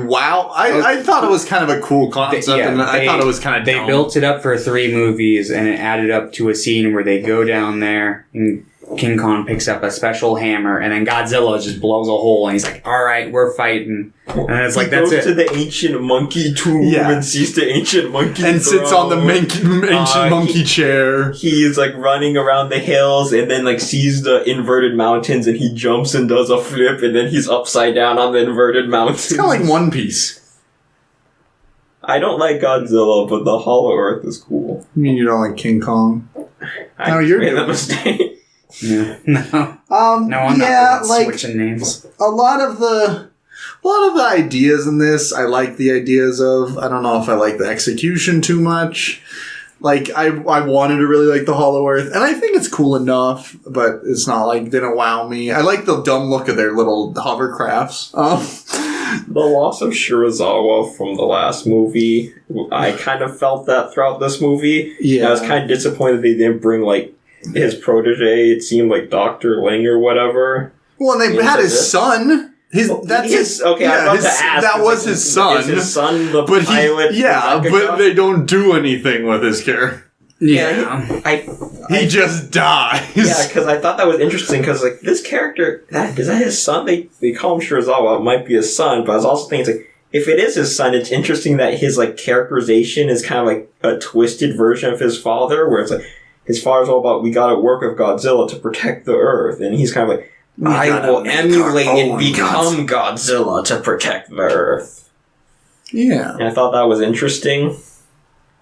wow. I thought it was kind of a cool concept, I thought it was kind of They built it up for 3 movies, and it added up to a scene where they go down there, and King Kong picks up a special hammer, and then Godzilla just blows a hole, and he's like, "All right, we're fighting." And it's like, that's it. He goes to the ancient monkey tomb and sees the ancient monkey and sits on the ancient monkey chair. He's like running around the hills, and then like sees the inverted mountains, and he jumps and does a flip, and then he's upside down on the inverted mountains. It's kind of like One Piece. I don't like Godzilla, but the Hollow Earth is cool. You mean you don't like King Kong? I made that mistake. Yeah. No. I'm not switching names. A lot of the ideas in this, I like the ideas of. I don't know if I like the execution too much. Like, I wanted to really like the Hollow Earth, and I think it's cool enough, but it's not like, didn't wow me. I like the dumb look of their little hovercrafts. The loss of Shirazawa from the last movie, I kind of felt that throughout this movie. Yeah. I was kind of disappointed they didn't bring, like, his protege. It seemed like Dr. Ling or whatever. Well, and they had his son. That was his son. Is his son the pilot? But they don't do anything with his character. Yeah. He just dies. Yeah, because I thought that was interesting, because, like, this character, is that his son? They call him Shirazawa. It might be his son, but I was also thinking, like, if it is his son, it's interesting that his, like, characterization is kind of like a twisted version of his father, where it's like, his father's all about, we gotta work with Godzilla to protect the Earth, and he's kind of like, I will emulate and become Godzilla to protect the Earth. Yeah. And I thought that was interesting.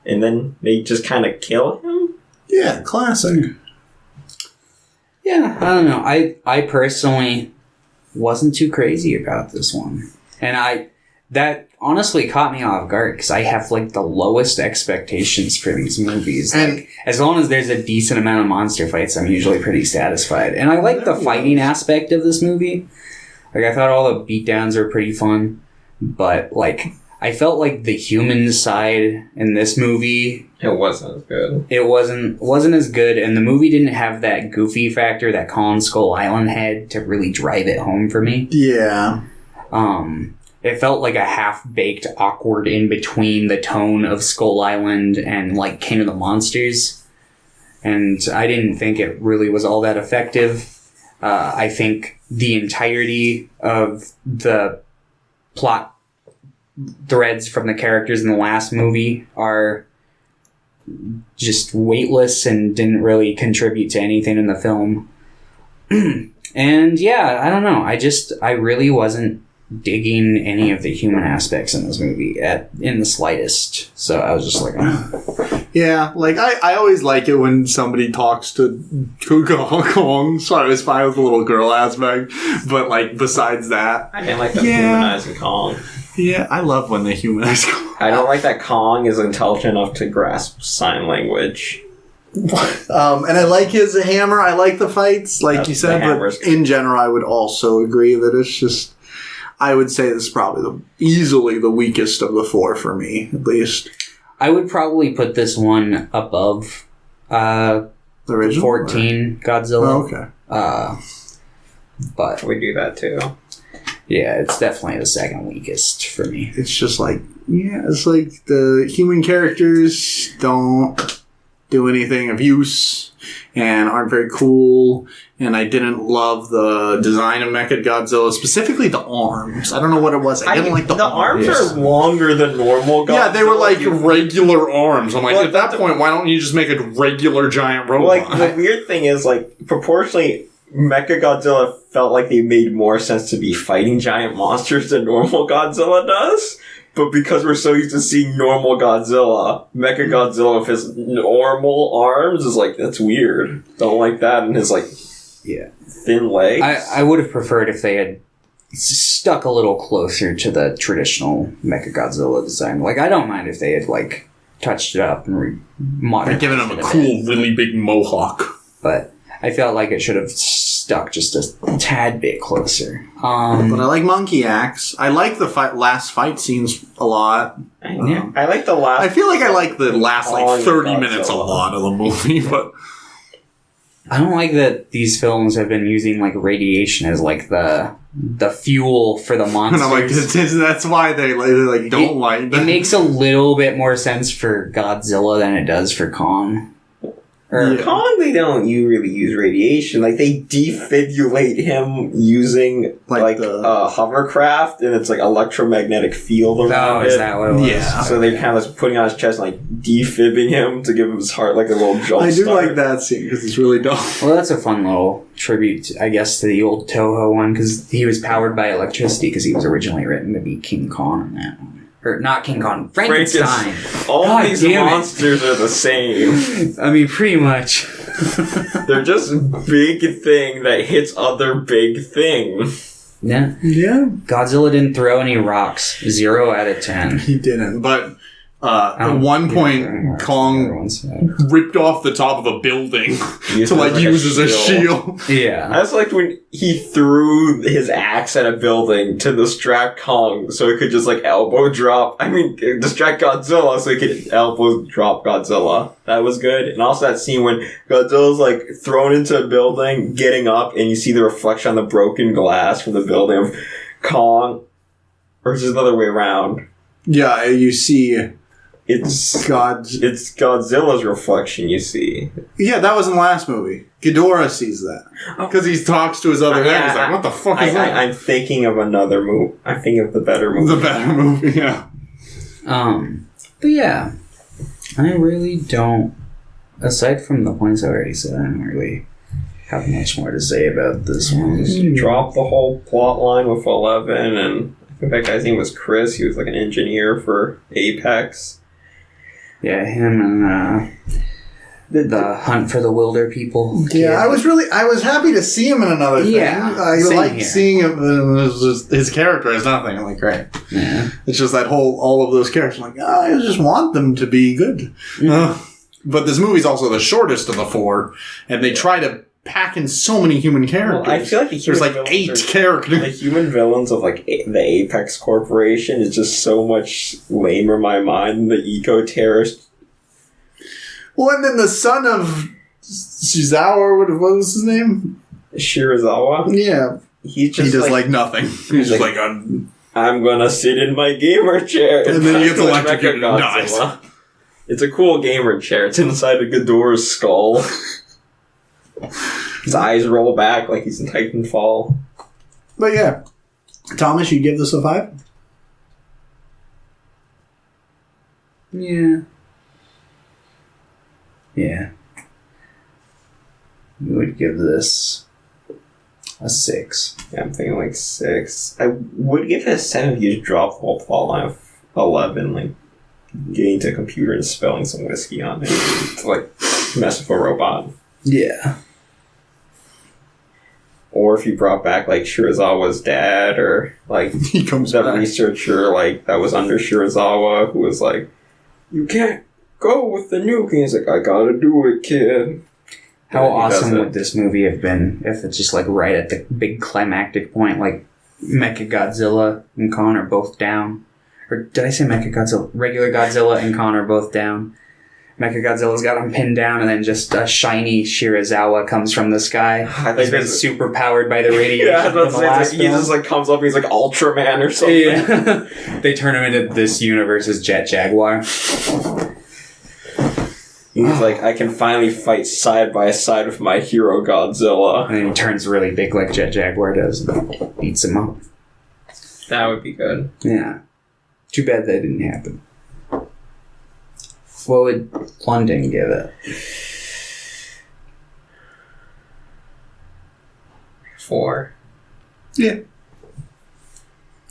And then they just kind of kill him? Yeah, classic. Yeah, I don't know. I personally wasn't too crazy about this one. And that honestly caught me off guard because I have like the lowest expectations for these movies. And like, as long as there's a decent amount of monster fights, I'm usually pretty satisfied. And I like the fighting aspect of this movie. Like, I thought all the beatdowns were pretty fun. But, like, I felt like the human side in this movie... It wasn't as good. It wasn't as good, and the movie didn't have that goofy factor that Kong Skull Island had to really drive it home for me. Yeah. It felt like a half-baked, awkward in-between the tone of Skull Island and, like, King of the Monsters. And I didn't think it really was all that effective. I think the entirety of the plot threads from the characters in the last movie are just weightless and didn't really contribute to anything in the film. And yeah, I don't know. I really wasn't digging any of the human aspects in this movie in the slightest. So I was just like, oh. Yeah, like I always like it when somebody talks to Kong, so I was fine with the little girl aspect. But like besides that, I didn't like them humanizing Kong. Yeah, I love when they humanize Kong. I don't like that Kong is intelligent enough to grasp sign language. And I like his hammer. I like the fights, like you said. But in general, I would also agree that it's just. I would say this is probably easily the weakest of the four for me, at least. I would probably put this one above the original 14 Godzilla. Oh, okay. But we do that too. Yeah, it's definitely the second weakest for me. It's just like, yeah, it's like the human characters don't do anything of use and aren't very cool. And I didn't love the design of Mechagodzilla, specifically the arms. I don't know what it was. I didn't like the arms. The arms are longer than normal Godzilla. Yeah, they were like regular arms. I'm like, at that point, why don't you just make a regular giant robot? Like, the weird thing is, like, proportionally, Mechagodzilla felt like they made more sense to be fighting giant monsters than normal Godzilla does. But because we're so used to seeing normal Godzilla, Mechagodzilla with his normal arms is like, that's weird. Don't like that. And his, like, thin legs. I would have preferred if they had stuck a little closer to the traditional Mechagodzilla design. Like, I don't mind if they had, like, touched it up and modernized it. Giving him a cool, really big mohawk. But I felt like it should have stuck just a tad bit closer. But I like Monkey Axe. I like the last fight scenes a lot. Yeah. I like the last... I feel like I like the last, like, 30 minutes a lot of the movie, but... I don't like that these films have been using, like, radiation as, like, the fuel for the monsters. And I'm like, that's why they like don't like that. It makes a little bit more sense for Godzilla than it does for Kong. Kong, they don't really use radiation. Like, they defibrillate him using, like a hovercraft, and it's like electromagnetic field around it. Is that what it was? Yeah. So they're kind of putting on his chest and, like, defibbing him to give him his heart like a little jump I do start. like that scene, because it's really dumb. Well, that's a fun little tribute, I guess, to the old Toho one, because he was powered by electricity, because he was originally written to be King Kong in that one. Or, not King Kong, Frankenstein. All these monsters are the same. I mean, pretty much. They're just big thing that hits other big thing. Yeah. Godzilla didn't throw any rocks. 0 out of 10. He didn't, but... at one point, Kong ripped off the top of a building to, like, use as a shield. Yeah. I just liked when he threw his axe at a building to distract Kong so it could just, like, elbow drop. I mean, distract Godzilla so he could elbow drop Godzilla. That was good. And also that scene when Godzilla's, like, thrown into a building, getting up, and you see the reflection on the broken glass from the building of Kong. Or is it the other way around? Yeah, you see... It's Godzilla's reflection, you see. Yeah, that was in the last movie. Ghidorah sees that. Because he talks to his other head. He's like, what the fuck is that? I'm thinking of another movie. I'm thinking of the better movie. The better movie, yeah. But yeah. I really don't... Aside from the points I already said, I don't really have much more to say about this one. You drop the whole plot line with 11, and I think that guy's name was Chris. He was like an engineer for Apex. Yeah, him and the Hunt for the Wilder People. Yeah, I was happy to see him in another thing. Yeah, I like here. seeing him. It was just, his character is nothing. I'm like, great. Yeah. It's just that all of those characters. I'm like, I just want them to be good. But this movie's also the shortest of the four, and they try to pack in so many human characters. Well, I feel like there's like 8 characters. The human villains of like the Apex Corporation is just so much lamer in my mind than the eco-terrorist. Well, and then the son of Shizawa, what was his name? Shirazawa. Yeah. He does like nothing. He's just like, I'm gonna sit in my gamer chair. And then he gets electrocuted and dies. It's a cool gamer chair. It's inside of Ghidorah's skull. His eyes roll back like he's in Titanfall. But yeah. Thomas, you give this a 5? Yeah. Yeah. We would give this a 6. Yeah, I'm thinking like 6. I would give it a 7 if you just drop the whole plot line of 11, like getting to a computer and spelling some whiskey on it to like mess with a robot. Yeah. Or if you brought back like Shirazawa's dad, or like He comes that back. researcher like that was under Shirazawa who was like, you can't go with the nuke. And he's like, I gotta do it, kid. How And he does awesome it. would this movie have been if it's just like right at the big climactic point, like Mechagodzilla and Kong are both down. Or did I say Mechagodzilla? Regular Godzilla and Kong are both down. Mechagodzilla's got him pinned down, and then just a shiny Shirazawa comes from the sky. I He's think been there's super powered by the radiation yeah, from the last he film. just like comes up and he's like Ultraman or something. Yeah. They turn him into this universe's Jet Jaguar. He's like, I can finally fight side by side with my hero Godzilla. And then he turns really big like Jet Jaguar does and beats him up. That would be good. Yeah. Too bad that didn't happen. What would London give it? 4. Yeah.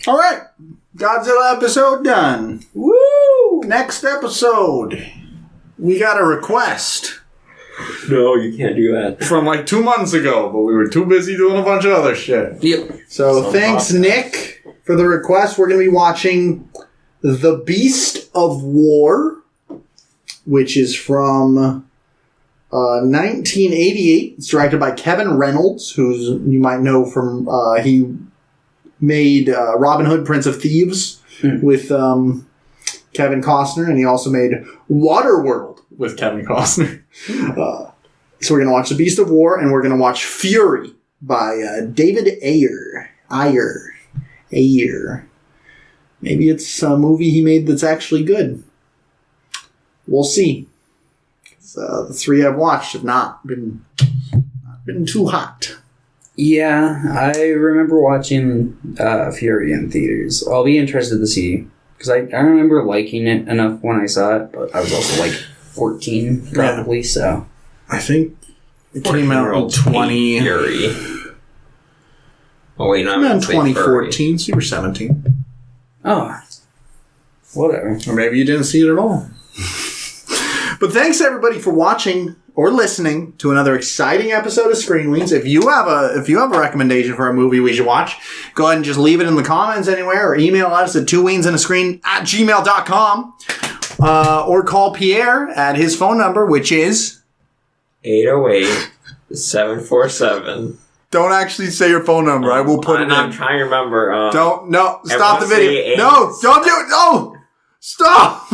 All right. Godzilla episode done. Woo! Next episode, we got a request No, you can't do that. from like 2 months ago, but we were too busy doing a bunch of other shit. Yep. So Some thanks, podcast. Nick, for the request. We're going to be watching The Beast of War, which is from 1988. It's directed by Kevin Reynolds, who's you might know from he made Robin Hood, Prince of Thieves with Kevin Costner, and he also made Waterworld with Kevin Costner. So we're going to watch The Beast of War, and we're going to watch Fury by David Ayer. Maybe it's a movie he made that's actually good. We'll see. The 3 I've watched have not been too hot. Yeah, I remember watching Fury in theaters. I'll be interested to see, because I remember liking it enough when I saw it, but I was also like 14 probably, so. I think it came out in 20... Fury. Oh wait, no, Came out in I'm saying 2014, so you were 17. Oh. Whatever. Or maybe you didn't see it at all. But thanks everybody for watching or listening to another exciting episode of Screen Weens. If you have a recommendation for a movie we should watch, go ahead and just leave it in the comments anywhere, or email us at 2weensandascreen@gmail.com, or call Pierre at his phone number, which is 808-747. Don't actually say your phone number. I will put it I'm in. trying to remember. Stop the everyone video. say No, don't do it. No, stop.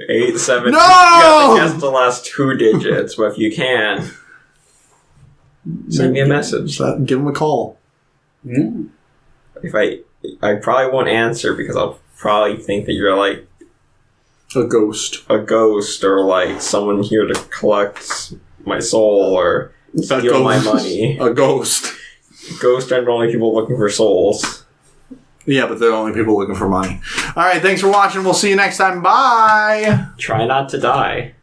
87. No! You have to guess the last 2 digits, but if you can, send me a message. Give him a call. Mm. If I probably won't answer because I'll probably think that you're like A ghost. a ghost or like someone here to collect my soul or steal my money. A ghost. Ghosts aren't the only people looking for souls. Yeah, but they're the only people looking for money. All right, thanks for watching. We'll see you next time. Bye. Try not to die.